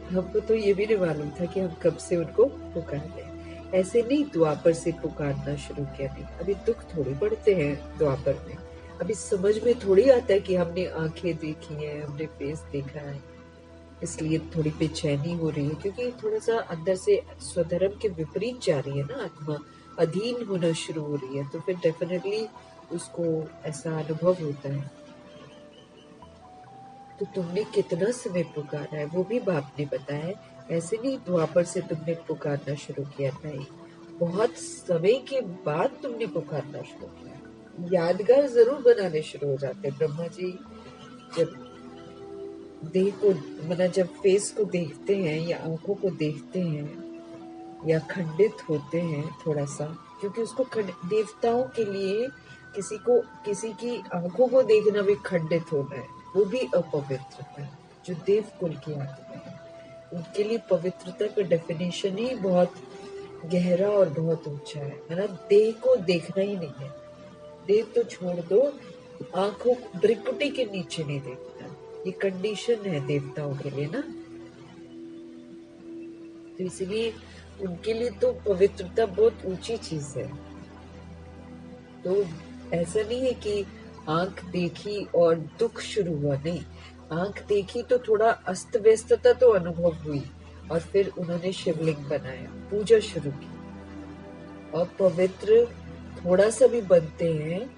हमको तो ये भी नहीं मालूम था कि हम कब से उनको पुकार रहे हैं। ऐसे नहीं द्वापर से पुकारना शुरू किया, नहीं। अभी दुख थोड़ी बढ़ते हैं द्वापर में। अभी समझ में थोड़ी आता है कि हमने आंखें देखी हैं, हमने फेस देखा है, इसलिए थोड़ी बेचैनी हो रही है, क्योंकि थोड़ा सा अंदर से स्वधर्म के विपरीत जा रही है ना आत्मा, अधीन होना शुरू हो रही है, तो फिर डेफिनेटली उसको ऐसा अनुभव होता है। तो तुमने कितना समय पुकारा है, वो भी बाप ने बताया है। ऐसे नहीं द्वापर से तुमने पुकारना शुरू किया, नहीं, बहुत समय के बाद तुमने पुकारना शुरू किया। यादगार जरूर बनाने शुरू हो जाते हैं ब्रह्मा जी। जब देह को, मतलब जब फेस को देखते हैं या आंखों को देखते हैं या खंडित होते हैं थोड़ा सा, क्योंकि उसको देवताओं के लिए किसी की आंखों को देखना भी खंडित होना है, वो भी अपवित्रता है। जो देव कुल की आत्मा है, उनके लिए पवित्रता का डेफिनेशन ही बहुत गहरा और बहुत ऊंचा है ना। देह को देखना ही नहीं है, देव तो छोड़ दो, आंखों भ्रिकुटी के नीचे नहीं देखना। ये कंडीशन है देवताओं के लिए ना, तो इसलिए उनके लिए तो पवित्रता बहुत ऊंची चीज है। तो ऐसा नहीं है कि आंख देखी और दुख शुरू हुआ, नहीं। आंख देखी तो थोड़ा अस्त व्यस्तता तो अनुभव हुई, और फिर उन्होंने शिवलिंग बनाया, पूजा शुरू की। और पवित्र थोड़ा सा भी बनते हैं,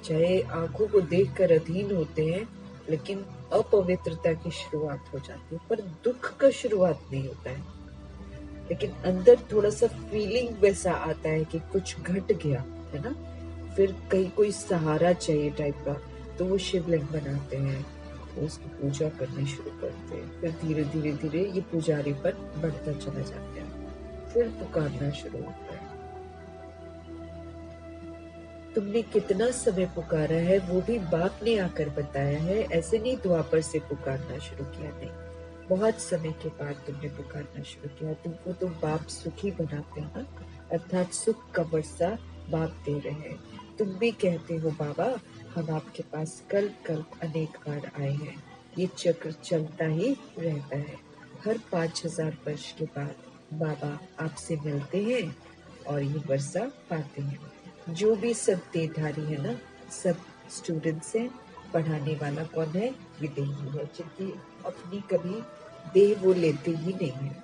चाहे आंखों को देखकर अधीन होते हैं, लेकिन अपवित्रता की शुरुआत हो जाती है, पर दुख का शुरुआत नहीं होता है। लेकिन अंदर थोड़ा सा फीलिंग वैसा आता है कि कुछ घट गया है ना, फिर कहीं कोई सहारा चाहिए टाइप का, तो वो शिवलिंग बनाते हैं, तो उसकी पूजा करनी शुरू करते हैं। फिर धीरे धीरे धीरे ये पुजारी पर बढ़ता चला जाता है, फिर पुकारना शुरू होता है। तुमने कितना समय पुकारा है, वो भी बाप ने आकर बताया है। ऐसे नहीं द्वापर से पुकारना शुरू किया, नहीं, बहुत समय के बाद तुमने पुकारना शुरू किया। तुमको तो बाप सुखी बनाते हैं ना, अर्थात सुख का वर्षा बाप दे रहे हैं। तुम भी कहते हो बाबा, हम आपके पास कल्प कल्प अनेक बार आए हैं। ये चक्र चलता ही रहता है। हर 5000 वर्ष के बाद बाबा आपसे मिलते हैं और ये वर्षा पाते हैं। जो भी सब देहधारी है ना, सब स्टूडेंट्स हैं। पढ़ाने वाला कौन है? विदेही है, जिनकी अपनी कभी देह वो लेते ही नहीं है।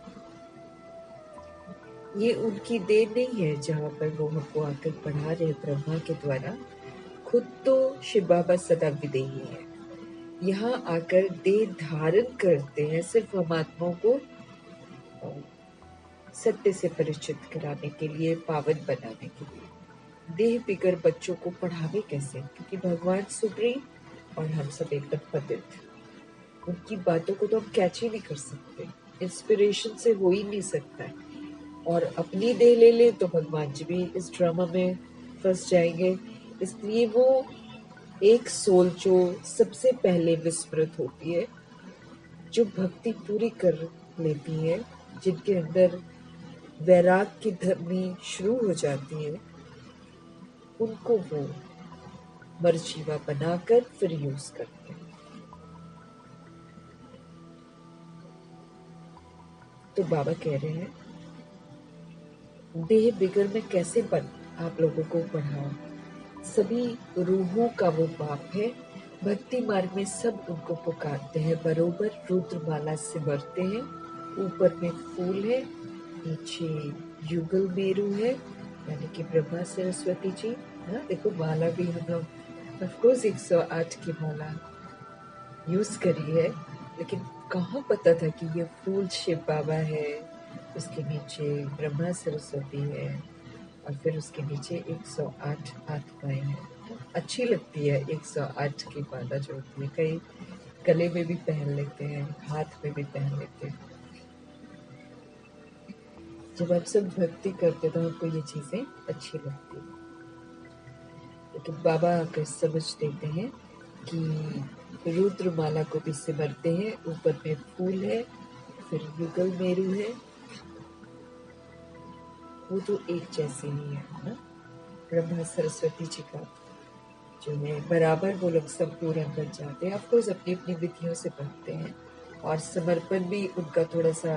ये उनकी देह नहीं है जहाँ पर वो हमको आकर पढ़ा रहे ब्रह्मा के द्वारा। खुद तो शिव बाबा सदा विदेही है, यहाँ आकर देह धारण करते हैं सिर्फ हम आत्माओं को सत्य से परिचित कराने के लिए, पावन बनाने के लिए। देह बिगर बच्चों को पढ़ावे कैसे? क्योंकि भगवान सुप्रीम और हम सब एकदम पतित, उनकी बातों को तो हम कैच ही नहीं कर सकते, इंस्पिरेशन से हो ही नहीं सकता है। और अपनी देह ले ले तो भगवान जी भी इस ड्रामा में फंस जाएंगे। इसलिए वो एक सोल जो सबसे पहले विस्मृत होती है, जो भक्ति पूरी कर लेती है, जिनके अंदर वैराग की धर्मी शुरू हो जाती है, उनको वो मर्जीवा बनाकर फिर यूज करते हैं। तो बाबा कह रहे हैं, देह बिगर में कैसे आप लोगों को पढ़ाओ। सभी रूहों का वो बाप है। भक्ति मार्ग में सब उनको पुकारते हैं, बरोबर रुद्रमाला सिमरते हैं। ऊपर में फूल है, नीचे युगल मेरू है, यानी कि ब्रह्मा सरस्वती जी। हाँ, देखो माला भी हम लोग ऑफकोर्स 108 की माला यूज करी है, लेकिन कहाँ पता था कि ये फूल शिव बाबा है, उसके नीचे ब्रह्मा सरस्वती है, और फिर उसके नीचे 108 आत्माएं हैं। अच्छी लगती है 108 की माला जो होती है, कई गले में भी पहन लेते हैं, हाथ में भी पहन लेते हैं। जब आप सब भक्ति करते तो आपको ये चीजें अच्छी लगती है। लेकिन बाबा आकर समझ देते हैं कि रुद्रमाला को भी सिमरते हैं, ऊपर में फूल है, फिर युगल मेरू है, वो तो एक जैसे ही है ना। ब्रह्मा सरस्वती जी का जो है बराबर वो लोग संपूर्ण बन जाते हैं। ऑफकोर्स अपनी अपनी विधियों से बनते हैं और समर्पण भी उनका थोड़ा सा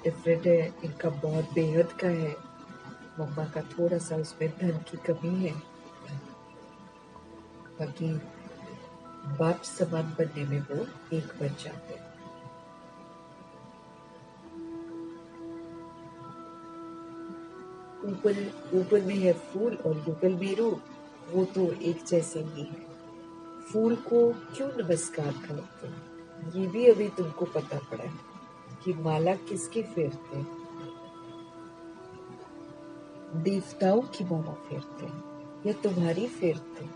डिफरेंट है। इनका बहुत बेहद का है, मम्मा का थोड़ा सा उसमें धन की कमी है, बाकी बाप समान बनने में वो एक बन जाते हैं। ऊपर ऊपर में है फूल और युगल मेरू, वो तो एक जैसे ही है। फूल को क्यों नमस्कार करते हैं, ये भी अभी तुमको पता पड़ा है कि माला किसकी फेरते हैं? देवताओं की माला फेरते हैं या तुम्हारी फेरते हैं?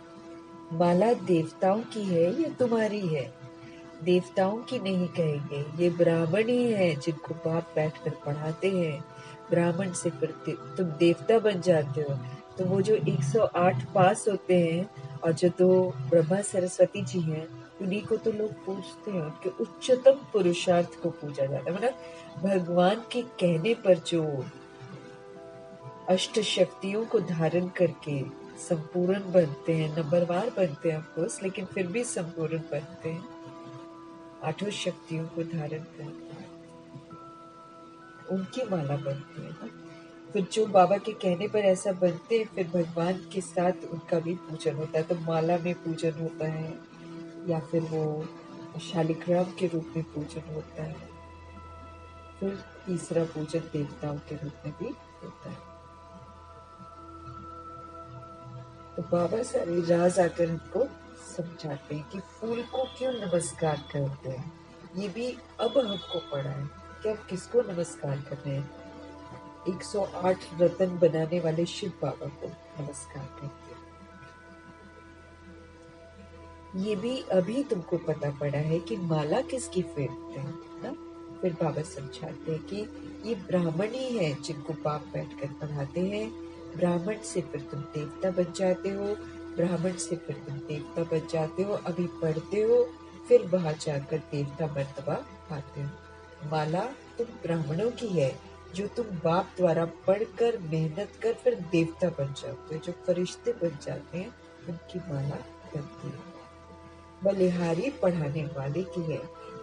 माला देवताओं की है या तुम्हारी है? देवताओं की नहीं कहेंगे, ये ब्राह्मण ही है जिनको बाप बैठकर पढ़ाते हैं। ब्राह्मण से फिर तुम देवता बन जाते हो। तो वो जो 108 पास होते हैं और जो दो ब्रह्मा सरस्वती जी हैं, उन्हीं को तो लोग पूजते हैं। उनके उच्चतम पुरुषार्थ को पूजा जाता है। मतलब भगवान के कहने पर जो अष्ट शक्तियों को धारण करके संपूर्ण बनते हैं, नंबरवार बनते हैं ऑफकोर्स, लेकिन फिर भी संपूर्ण बनते हैं। आठों शक्तियों को धारण करते हैं, उनकी माला बनती है ना। फिर जो बाबा के कहने पर ऐसा बनते हैं, फिर भगवान के साथ उनका भी पूजन होता है। तो माला में पूजन होता है या फिर वो शालिग्राम के रूप में पूजन होता है। फिर तीसरा पूजन देवताओं के रूप में भी होता है। तो बाबा सारे राज आकर हमको समझाते हैं कि फूल को क्यों नमस्कार करते हैं। ये भी अब हमको पड़ा है कि अब किसको नमस्कार कर रहे हैं। 108 रत्न बनाने वाले शिव बाबा को नमस्कार करते हैं। ये भी अभी तुमको पता पड़ा है कि माला किसकी फेरते हैं ना। फिर बाबा समझाते हैं कि ये ब्राह्मण ही है जिनको बाप बैठकर पढ़ाते हैं। ब्राह्मण से फिर तुम देवता बन जाते हो, ब्राह्मण से फिर तुम देवता बन जाते हो, अभी पढ़ते हो, फिर वहां जाकर देवता मर्तबा पाते हो। माला तुम ब्राह्मणों की है जो तुम बाप द्वारा पढ़कर मेहनत कर फिर देवता बन जाते हो, जो फरिश्ते बन जाते हैं, उनकी माला बनती है। बलिहारी पढ़ाने वाले की है।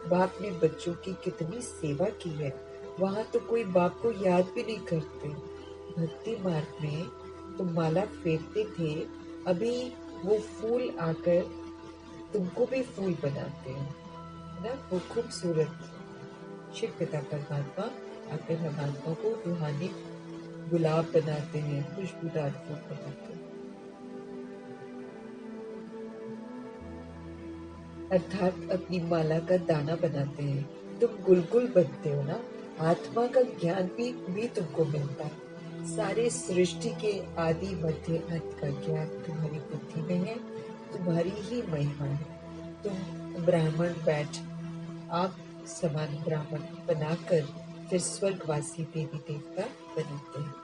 बाप ने बच्चों की कितनी सेवा की है, वहां तो कोई बाप को याद भी नहीं करते। भक्ति मार्ग में तुम माला फेरते थे, अभी वो फूल आकर तुमको भी फूल बनाते हैं ना। वो खूबसूरत शिव पिता परमात्मा आकर हम आत्मा को रूहानी गुलाब बनाते हैं, खुशबूदार फूल बनाते हैं, अर्थात अपनी माला का दाना बनाते हैं। तुम गुलगुल बनते हो ना। आत्मा का ज्ञान भी तुमको मिलता है। सारे सृष्टि के आदि मध्य अंत का ज्ञान तुम्हारी बुद्धि में है, तुम्हारी ही महिमा है। तुम ब्राह्मण बैठ आप समान ब्राह्मण बनाकर फिर स्वर्गवासी देवी देवता बनाते हैं।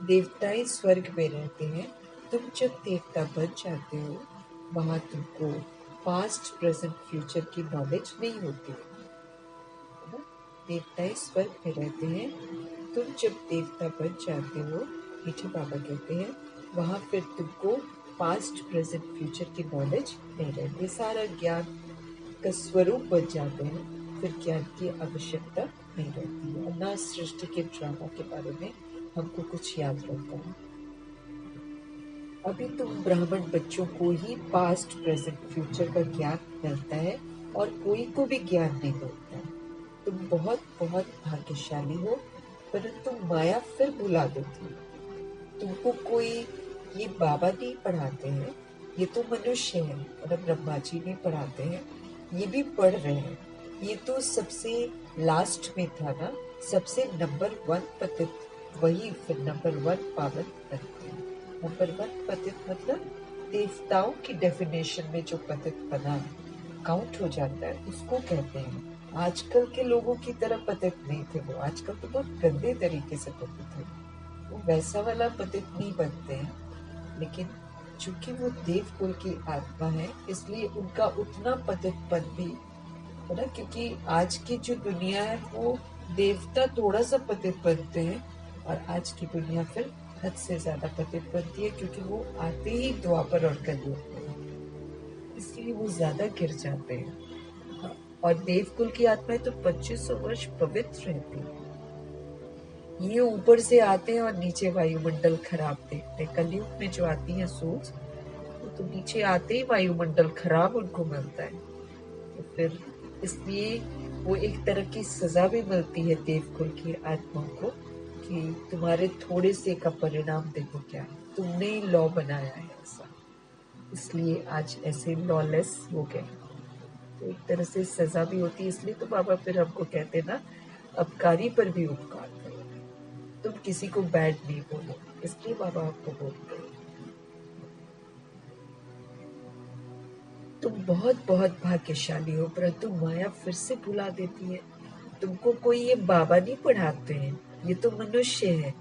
देवताएं स्वर्ग में रहते हैं। तुम जब देवता बन जाते हो, वहां तुमको पास्ट प्रेजेंट फ्यूचर की नॉलेज नहीं होती है ना। देवताएं स्वर्ग में रहते हैं। तुम जब देवता बन जाते हो, मीठे बाबा कहते हैं, वहां फिर तुमको पास्ट प्रेजेंट फ्यूचर की नॉलेज नहीं रहती। सारा ज्ञान का स्वरूप बन जाते हैं, फिर ज्ञान की आवश्यकता नहीं रहती है। ना सृष्टि के ड्रामा के बारे में हमको कुछ याद रहता है। अभी तुम ब्राह्मण बच्चों को ही पास्ट प्रेजेंट फ्यूचर का ज्ञान मिलता है और कोई को भी ज्ञान नहीं मिलता। तुम बहुत बहुत भाग्यशाली हो, परंतु माया फिर भुला देती है। तुमको कोई ये बाबा नहीं पढ़ाते हैं, ये तो मनुष्य है, मतलब ब्रह्मा जी नहीं पढ़ाते हैं, ये भी पढ़ रहे हैं। ये तो सबसे लास्ट में था ना, सबसे नंबर 1 पतित, वही फिर नंबर 1 पावन बनते हैं। नंबर 1 पतित मतलब देवताओं की डेफिनेशन में जो पतित बना काउंट हो जाता है, उसको कहते हैं आजकल के लोगों की तरह पतित नहीं थे वो। आजकल तो बहुत गंदे तरीके से पतित है, वो वैसा वाला पतित नहीं बनते हैं। लेकिन चूंकि वो देव कुल की आत्मा है, इसलिए उनका उतना पतितपन भी है ना, क्योंकि आज की जो दुनिया है वो देवता थोड़ा सा पतित बनते हैं, और आज की दुनिया फिर हद से ज्यादा पतित बनती है, क्योंकि वो आते ही द्वापर और कलयुग में, इसलिए वो ज्यादा गिर जाते हैं। और देवकुल की आत्माएं तो 2500 वर्ष पवित्र रहती है। ये ऊपर से आते हैं और नीचे वायुमंडल खराब देखते हैं। कलयुग में जो आती है सोच, वो तो नीचे आते ही वायुमंडल खराब उनको मिलता है। तो फिर इसलिए वो एक तरह की सजा भी मिलती है देवकुल की आत्माओं को, कि तुम्हारे थोड़े से का परिणाम देखो क्या है, तुमने ही लॉ बनाया है ऐसा, इसलिए आज ऐसे लॉलेस हो गए। तो एक तरह से सजा भी होती है। इसलिए तो बाबा फिर हमको कहते ना, अपकारी पर भी उपकार करो, तुम किसी को बैड नहीं बोलो, इसलिए बाबा आपको बोलते हैं तुम बहुत बहुत भाग्यशाली हो, परंतु माया फिर से भुला देती है। तुमको कोई ये बाबा नहीं पढ़ाते हैं, ये तो मनुष्य है,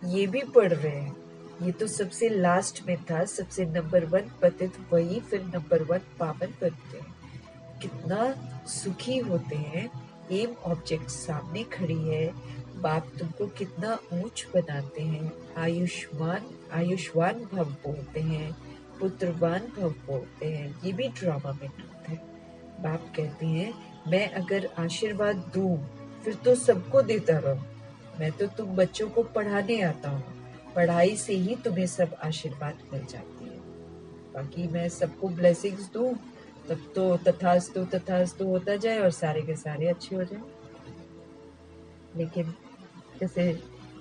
ये भी पढ़ रहे हैं। ये तो सबसे लास्ट में था, सबसे नंबर 1 पतित, वही फिर नंबर 1 पावन बनते हैं। कितना सुखी होते हैं। एम ऑब्जेक्ट सामने खड़ी है, बाप तुमको कितना ऊंच बनाते हैं। आयुष्मान भव बोलते हैं, पुत्रवान भव बोलते हैं। ये भी ड्रामा में ट्रूथ है। बाप कहते हैं मैं अगर आशीर्वाद दूं फिर तो सबको देता रहूं। मैं तो तुम बच्चों को पढ़ाने आता हूँ, पढ़ाई से ही तुम्हें सब आशीर्वाद मिल जाती है। बाकी मैं सबको ब्लेसिंग्स दूं तब तो तथास्तु होता जाए और सारे के सारे अच्छे हो जाए। लेकिन जैसे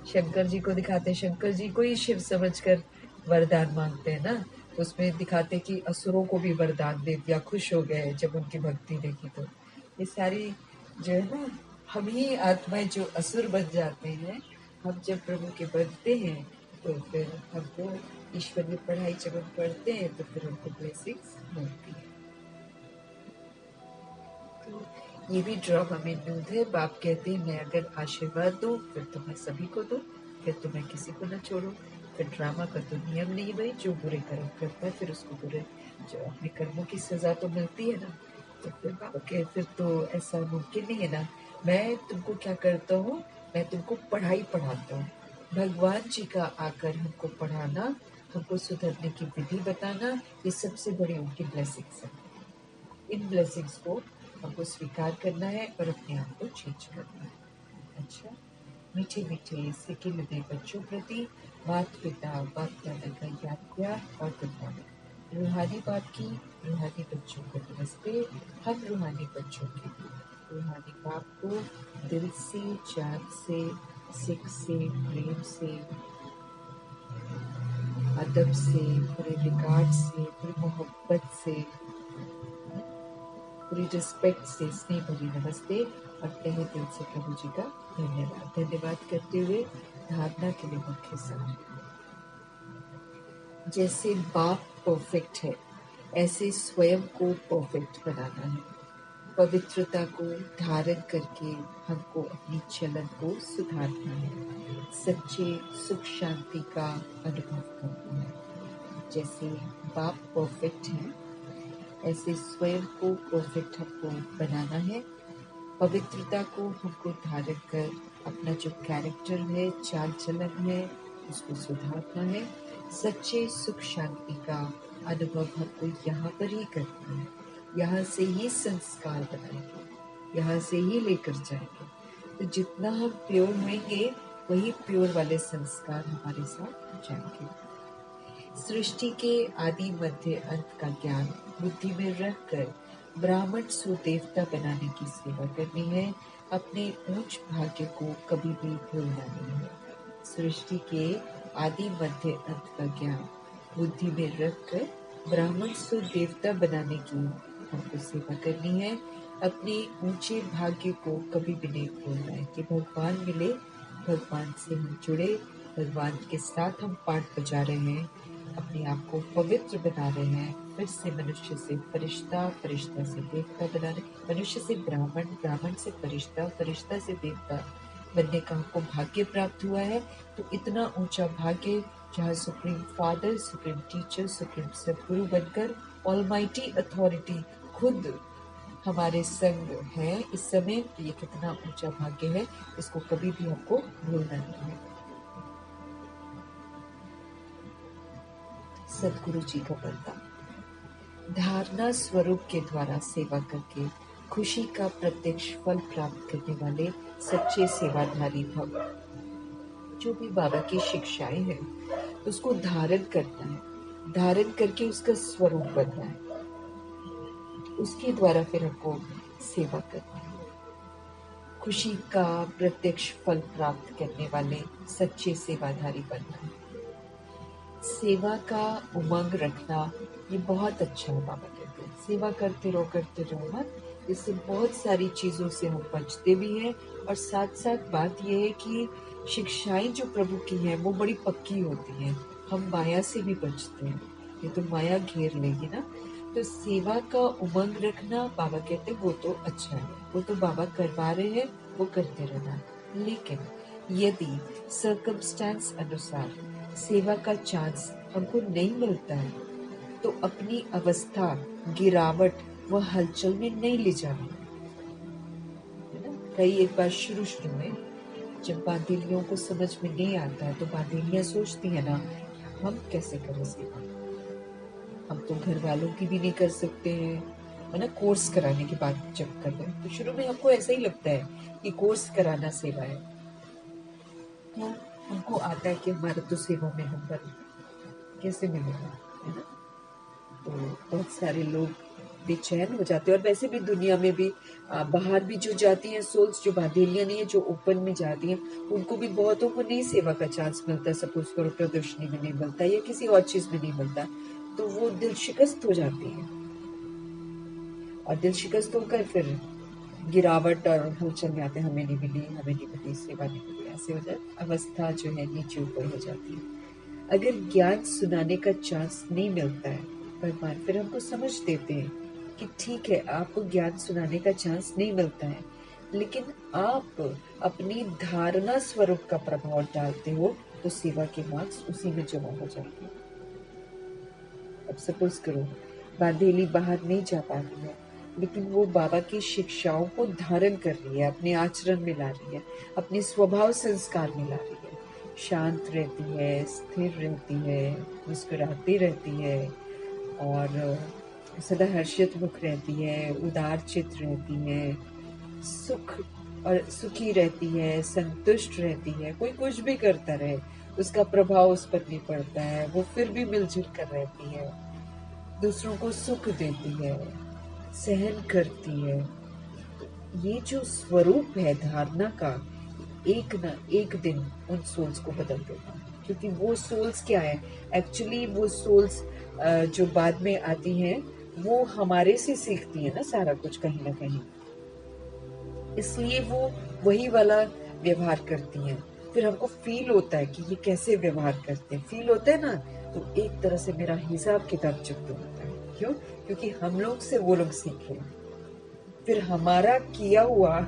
शंकर जी को दिखाते, शंकर जी को ही शिव समझकर वरदान मांगते हैं ना, तो उसमें दिखाते कि असुरों को भी वरदान दे दिया, खुश हो गए जब उनकी भक्ति देखी। तो ये सारी जो है ना, हम ही आत्माएं जो असुर बन जाते हैं, हम जब प्रभु के बनते हैं तो फिर हमको ईश्वरीय पढ़ाई जब हम पढ़ते हैं तो फिर हमको ब्लेसिंग्स मिलती है। तो ये भी ड्रामा में न्यूज है। बाप कहते हैं मैं अगर आशीर्वाद दूं फिर तो मैं सभी को दूं, फिर तो मैं किसी को न छोड़ूं। फिर ड्रामा का तो नियम नहीं भाई, जो बुरे कर्म करता है फिर उसको बुरे, जो अपने कर्मों की सजा तो मिलती है ना। तो फिर बाबा कहे फिर तो ऐसा मुमकिन नहीं है ना। मैं तुमको क्या करता हूँ, मैं तुमको पढ़ाई पढ़ाता हूँ। भगवान जी का आकर हमको पढ़ाना, हमको सुधरने की विधि बताना, ये सबसे बड़ी उनकी ब्लेसिंग्स है। इन ब्लेसिंग्स को हमको स्वीकार करना है और अपने आप को चेंज करना है। अच्छा, मीठे मीठे सिके लगे बच्चों प्रति माता पिता बाप दादा का याद किया और गुड मॉर्निंग। रूहानी बाप की रूहानी बच्चों को नमस्ते। हम रूहानी बच्चों के लिए रूहानी बाप को दिल से, जान से, सिख से, प्रेम से, अदब से, पूरे रिगार्ड से, पूरी मोहब्बत से, पूरी रिस्पेक्ट से स्नेह भरी नमस्ते और तहे दिल से प्रभु जी का धन्यवाद। धन्यवाद करते हुए धारणा के लिए मुख्य सार, जैसे बाप परफेक्ट है ऐसे स्वयं को परफेक्ट बनाना है। पवित्रता को धारण करके हमको अपनी चलन को सुधारना है। सच्चे सुख शांति का अनुभव करना है। जैसे बाप परफेक्ट है ऐसे स्वयं को परफेक्ट हमको बनाना है। पवित्रता को हमको धारण कर अपना जो कैरेक्टर है, चाल चलन है, उसको सुधारना है। सच्चे सुख शांति का अनुभव हमको यहाँ पर ही करना है। यहाँ से ही संस्कार बनाएंगे, यहाँ से ही लेकर जाएंगे। तो जितना हम प्योर होंगे वही प्योर वाले संस्कार हमारे साथ जाएंगे। सृष्टि के आदि मध्य अंत का ज्ञान बुद्धि में रखकर ब्राह्मण सु देवता बनाने की सेवा करनी है। अपने ऊंच भाग्य को कभी भी भूलना नहीं है। सृष्टि के आदि मध्य अंत का ज्ञान बुद्धि में रखकर ब्राह्मण सु देवता बनाने की हमको सेवा करनी है। अपने ऊंचे भाग्य को कभी भी नहीं भूलना है कि भगवान मिले, भगवान से हम जुड़े, भगवान के साथ हम पाठ बजा रहे हैं, अपने आप को पवित्र बना रहे हैं, फिर से मनुष्य से फरिश्ता, फरिश्ता से देवता बनाने, मनुष्य से ब्राह्मण, ब्राह्मण से फरिश्ता, फरिश्ता से देवता बनने का हमको भाग्य प्राप्त हुआ है। तो इतना ऊंचा भाग्य जहाँ supreme father, supreme teacher, supreme सदगुरु बनकर ऑलमाइटी अथॉरिटी खुद हमारे संग है इस समय, ये कितना ऊंचा भाग्य है, इसको कभी भी हमको भूलना नहीं है। सदगुरु जी का वरदान, धारणा स्वरूप के द्वारा सेवा करके खुशी का प्रत्यक्ष फल प्राप्त करने वाले सच्चे सेवाधारी भव। जो भी बाबा की शिक्षाएं हैं उसको धारण करना है, धारण करके उसका स्वरूप बनना है, उसके द्वारा फिर हमको सेवा करना है। खुशी का प्रत्यक्ष फल प्राप्त करने वाले सच्चे सेवाधारी बनना है। सेवा का उमंग रखना ये बहुत अच्छा है। बाबा कहते हैं सेवा करते रहो ना, इससे बहुत सारी चीजों से हम बचते भी हैं, और साथ साथ बात यह है कि शिक्षाएं जो प्रभु की हैं वो बड़ी पक्की होती हैं, हम माया से भी बचते हैं, ये तो माया घेर लेगी ना। तो सेवा का उमंग रखना बाबा कहते हैं वो तो अच्छा है, वो तो बाबा करवा रहे हैं, वो करते रहना। लेकिन यदि सर्कमस्टेंस अनुसार सेवा का चांस हमको नहीं मिलता है तो अपनी अवस्था गिरावट व हलचल में नहीं ले जाना है ना। कई एक बार शुरू में जब बांधेलियों को समझ में नहीं आता है तो बांधेलियां सोचती है ना हम कैसे करें सेवा, हम तो घर वालों की भी नहीं कर सकते हैं, है ना। कोर्स कराने की बात जब करते हैं तो शुरू में हमको ऐसा ही लगता है कि कोर्स कराना सेवा है, तो हमको आता है कि हमारा तो सेवा में नंबर कैसे मिलेगा, है ना। तो बहुत सारे लोग बेचैन हो जाते हैं, और वैसे भी दुनिया में भी बाहर भी जो जाती हैं सोल्स, जो बांधेलियां नहीं है, जो ओपन में जाती हैं, उनको भी बहुतों को नहीं सेवा का चांस मिलता, सपोज करो प्रदर्शनी में नहीं मिलता या किसी और चीज में नहीं मिलता, तो वो दिल शिकस्त हो जाती है, और दिल शिकस्त होकर फिर गिरावट और हलचल में आते हैं, हमें नहीं मिली सेवा नहीं मिली, ऐसे हो जाए अवस्था जो है नीचे ऊपर हो जाती है। अगर ज्ञान सुनाने का चांस नहीं मिलता है, भगवान फिर हमको समझ देते हैं कि ठीक है आपको ज्ञान सुनाने का चांस नहीं मिलता है, लेकिन आप अपनी धारणा स्वरूप का प्रभाव डालते हो तो सेवा के मार्क्स उसी में जमा हो जाते हैं। अब सपोज करो बांधेली बाहर नहीं जा पा रही है, लेकिन वो बाबा की शिक्षाओं को धारण कर रही है, अपने आचरण में ला रही है, अपने स्वभाव संस्कार में ला रही है, शांत रहती है, स्थिर रहती है, मुस्कुराती रहती है, और सदा हर्षित मुख रहती है, उदार चित रहती है, सुख और सुखी रहती है, संतुष्ट रहती है, कोई कुछ भी करता रहे उसका प्रभाव उस पर नहीं पड़ता है, वो फिर भी मिलजुल कर रहती है, दूसरों को सुख देती है, सहन करती है। ये जो स्वरूप है धारणा का, एक न एक दिन उन सोल्स को बदल देता है, क्योंकि वो सोल्स क्या है, एक्चुअली वो सोल्स जो बाद में आती हैं वो हमारे से सीखती है ना सारा कुछ कहीं ना कहीं, इसलिए वो वही वाला व्यवहार करती हैं। फिर हमको फील होता है कि ये कैसे व्यवहार करते हैं, फील होता है ना, तो एक तरह से मेरा हिसाब किताब चुकता होता है। क्यों? क्योंकि हम लोग से वो लोग सीखे, फिर हमारा किया हुआ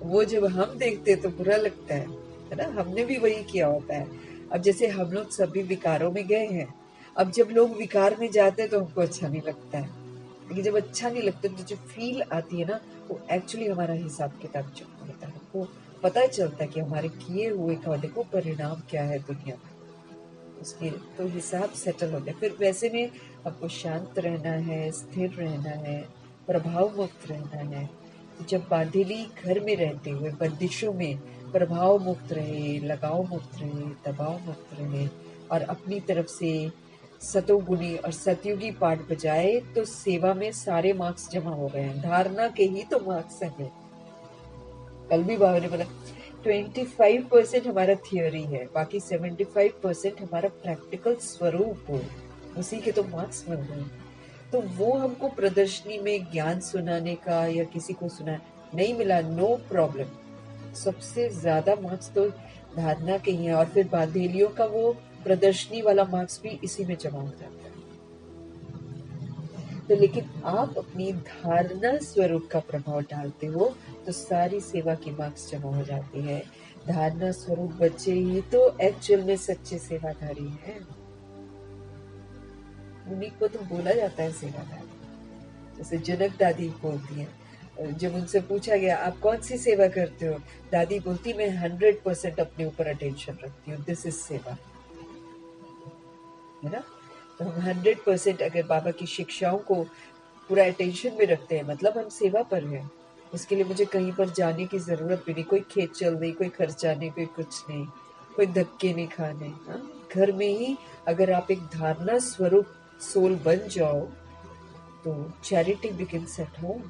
वो जब हम देखते तो बुरा लगता है ना, हमने भी वही किया होता है। अब जैसे हम लोग सभी विकारों में गए हैं, अब जब लोग विकार में जाते हैं तो हमको अच्छा नहीं लगता है, लेकिन जब अच्छा नहीं लगता तो जो फील आती है ना वो एक्चुअली हमारा हिसाब किताब चुकता होता है, हमको पता चलता है कि हमारे किए हुए का देखो परिणाम क्या है दुनिया में, उसके तो हिसाब सेटल हो गया। फिर वैसे में आपको शांत रहना है, स्थिर रहना है, प्रभाव मुक्त रहना है। तो जब बांधेली घर में रहते हुए बंदिशों में प्रभाव मुक्त रहे, लगाव मुक्त रहे, दबाव मुक्त रहे, और अपनी तरफ से सतोगुणी और सतयुगी पाठ बजाए तो सेवा में सारे मार्क्स जमा हो गए हैं, धारणा के ही तो मार्क्स हैं। कल भी बाबा ने बोला 25% हमारा थियोरी है, बाकी 75% हमारा प्रैक्टिकल स्वरूप हो, उसी के तो मार्क्स मिल रहे हैं। तो वो हमको प्रदर्शनी में ज्ञान सुनाने का या किसी को सुना नहीं मिला, नो प्रॉब्लम, सबसे ज्यादा मार्क्स तो धारणा के ही है, और फिर बांधेलियों का वो प्रदर्शनी वाला मार्क्स भी इसी में जमा हो जाता है। तो लेकिन आप अपनी धारणा स्वरूप का प्रभाव डालते हो तो सारी सेवा की मार्क्स जमा हो जाती है। धारणा स्वरूप बच्चे ही तो एक्चुअल में सच्चे सेवाधारी हैं। उन्हीं को तो बोला जाता है सेवाधारी। जैसे जनक दादी बोलती है, जब उनसे पूछा गया आप कौन सी सेवा करते हो, दादी बोलती मैं 100% अपने ऊपर अटेंशन रखती हूँ, दिस इज सेवा, है ना। तो हम 100% अगर बाबा की शिक्षाओं को पूरा अटेंशन में रखते हैं मतलब हम सेवा पर हैं। उसके लिए मुझे कहीं पर जाने की जरूरत भी नहीं, कोई खेत चल नहीं, कोई खर्चा नहीं, कोई कुछ नहीं, कोई धक्के नहीं खाने। हाँ, घर में ही अगर आप एक धारणा स्वरूप सोल बन जाओ तो चैरिटी बिगिंस एट होम।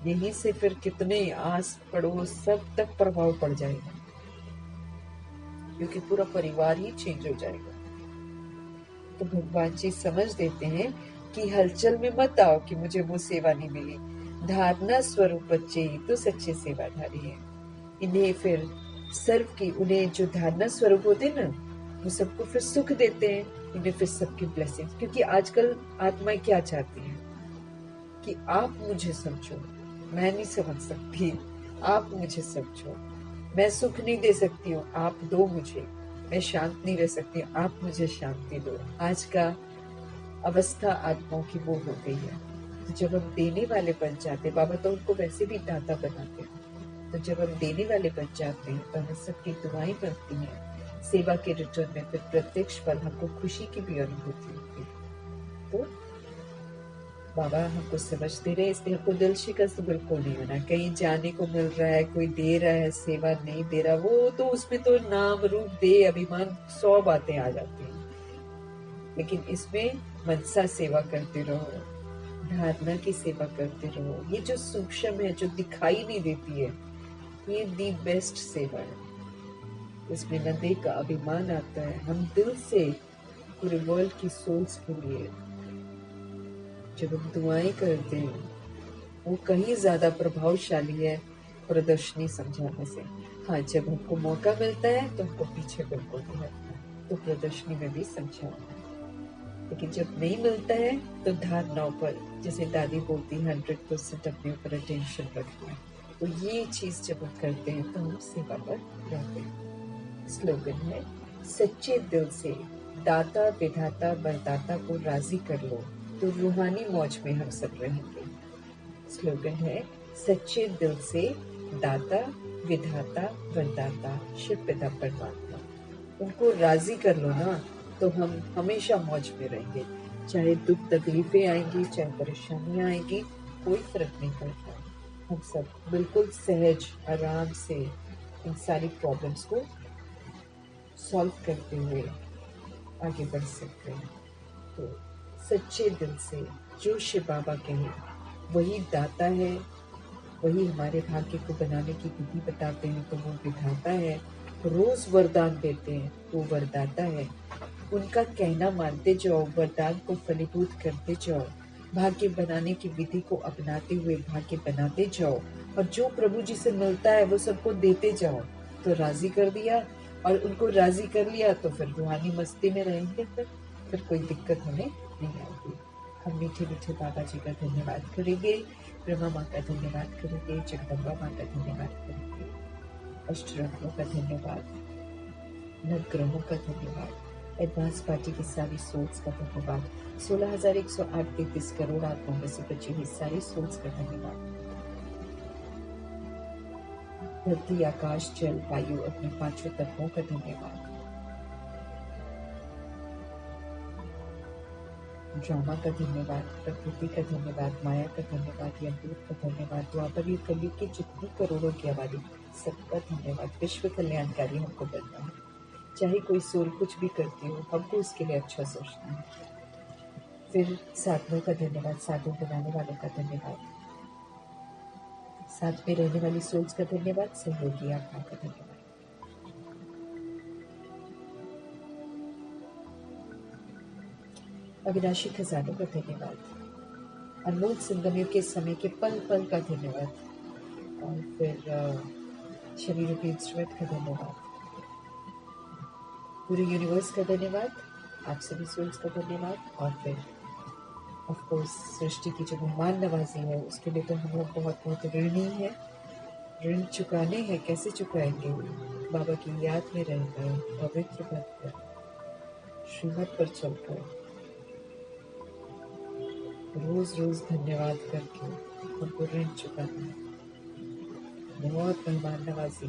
यहीं से फिर कितने आस पड़ोस सब तक प्रभाव पड़ जाएगा, क्योंकि पूरा परिवार ही चेंज हो जाएगा। तो भगवान जी समझ देते हैं कि हलचल में मत आओ कि मुझे वो सेवा नहीं मिली। धारणा स्वरूप बच्चे ही तो सच्चे सेवाधारी हैं। इन्हें फिर सर्व की, उन्हें जो धारणा स्वरूप होते हैं ना, वो सबको फिर सुख देते हैं, इन्हें फिर सबकी ब्लेसिंग्स। क्योंकि आजकल आत्माएं क्या चाहती हैं कि आप मुझे समझो, मैं नहीं समझ सकती, आप मुझे समझो, मैं सुख नहीं दे सकती हूँ, आप दो मुझे, मैं शांत नहीं रह सकती, आप मुझे शांति दो। आज का अवस्था आत्माओं की वो हो गई है। तो जब हम देने वाले बन जाते हैं, बाबा तो उनको वैसे भी दाता बनाते हैं, तो जब हम देने वाले बन जाते हैं तो हमें सबकी दुआएं बनती हैं। सेवा के रिटर्न में फिर प्रत्यक्ष फल हमको खुशी की भी अनुभूति होती है। तो बाबा हमको समझ दे रहे, इसलिए हमको दिल शिकस्त बिल्कुल नहीं होना। कहीं जाने को मिल रहा है, कोई दे रहा है सेवा, नहीं दे रहा, वो तो उसमें तो नाम रूप दे अभिमान 100 बातें आ जाती हैं। लेकिन इसमें मनसा सेवा करते रहो, धारणा की सेवा करते रहो। ये जो सूक्ष्म है, जो दिखाई नहीं देती है, ये दी बेस्ट सेवा है। इसमें न देह का अभिमान आता है। हम दिल से पूरे वर्ल्ड की सोल्स के लिए जब हम दुआएं करते हैं, वो कहीं ज्यादा प्रभावशाली है प्रदर्शनी समझाने से। हाँ, जब हमको मौका मिलता है तो हमको पीछे बिल्कुल नहीं हटना, तो प्रदर्शनी में भी समझाना है। लेकिन जब नहीं मिलता है तो धारणाओं पर, जैसे दादी बोलती है, 100% अपने ऊपर अटेंशन रखना है। तो ये चीज जब हम करते हैं तो हम सेवा पर रहते हैं। स्लोगन है, सच्चे दिल से दाता विधाता वरदाता को राजी कर लो तो रूहानी मौज में हम सब रहेंगे। स्लोगन है, सच्चे दिल से दाता विधाता वरदाता शिव पिता परमात्मा, उनको राजी कर लो ना तो हम हमेशा मौज में रहेंगे। चाहे दुख तकलीफें आएंगी, चाहे परेशानियां आएंगी, कोई फर्क नहीं पड़ता। हम सब बिल्कुल सहज आराम से इन सारी प्रॉब्लम्स को सॉल्व करते हुए आगे बढ़ सकते हैं। तो सच्चे दिल से जो शिव बाबा कहे वही दाता है, वही हमारे भाग्य को बनाने की विधि बताते हैं तो वो विधाता है। रोज वरदान देते हैं वो वरदाता है। उनका कहना मानते जाओ, वरदान को फलीभूत करते जाओ, भाग्य बनाने की विधि को अपनाते हुए भाग्य बनाते जाओ, और जो प्रभु जी से मिलता है वो सबको देते जाओ। तो राजी कर दिया और उनको राजी कर लिया तो फिर रूहानी मस्ती में रहेंगे। फिर कोई दिक्कत हमें नहीं आएगी। हम मीठे मीठे बाबा जी का धन्यवाद करेंगे, ब्रह्मा माँ का धन्यवाद करेंगे, जगदम्बा माँ का धन्यवाद करेंगे, अष्टरत्नों का धन्यवाद, नवग्रहों का धन्यवाद, एडवांस पार्टी की सारी सोल्स का धन्यवाद, 16,108 करोड़ आत्माओं में से बची हुई सारी सोल्स का धन्यवाद। धरती आकाश जल वायु अपने पांचों तत्वों का धन्यवाद। ड्रामा का धन्यवाद, प्रकृति का धन्यवाद, माया का धन्यवाद, यमदूत का धन्यवाद, द्वापर युग कलयुग की जितनी करोड़ों की आबादी, सबका धन्यवाद। विश्व कल्याणकारी हमको बनना है। चाहे कोई सोल कुछ भी करती हो, हमको उसके लिए अच्छा सोचना है। फिर साधनों का धन्यवाद, साधु बनाने वालों का धन्यवाद, साथ में रहने वाली सोल्स का धन्यवाद, सहयोगी आत्मा का धन्यवाद। अविनाशी खजानों का धन्यवाद, अनमोल संगमियों के समय के पल पल का धन्यवाद, और फिर शरीर रूपी इंस्ट्रूमेंट का धन्यवाद, पूरे यूनिवर्स का धन्यवाद, आप सभी सोल्स का धन्यवाद, और फिर ऑफ कोर्स सृष्टि की जो मेहमान नवाजी है उसके लिए तो हम लोग बहुत बहुत ऋणी है। ऋण चुकाने हैं, कैसे चुकाएंगे? बाबा की याद में रहकर, पवित्र बनकर, श्रीमत पर चलकर, रोज रोज धन्यवाद करके हमको ऋण चुकाना है। बहुत मेहमान नवाजी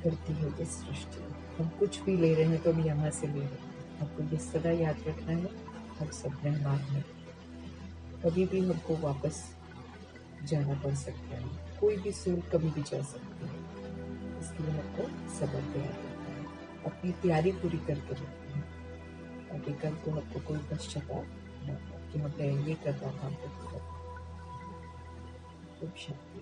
करती है ये सृष्टि। हम कुछ भी ले रहे हैं तो हम यहाँ से ले रहे हैं। हमको ये सदा याद रखना है, हम सब मेहमान हैं, कभी भी हमको वापस जाना पड़ सकता है। कोई भी सूल कभी भी जा सकती है, इसलिए हमको सबर पे याद रखना है, अपनी तैयारी पूरी करके रखनी है ताकि कल को हमको कोई पश्चाताप न हो कि हमने ये करना था, हमको खूब शांति।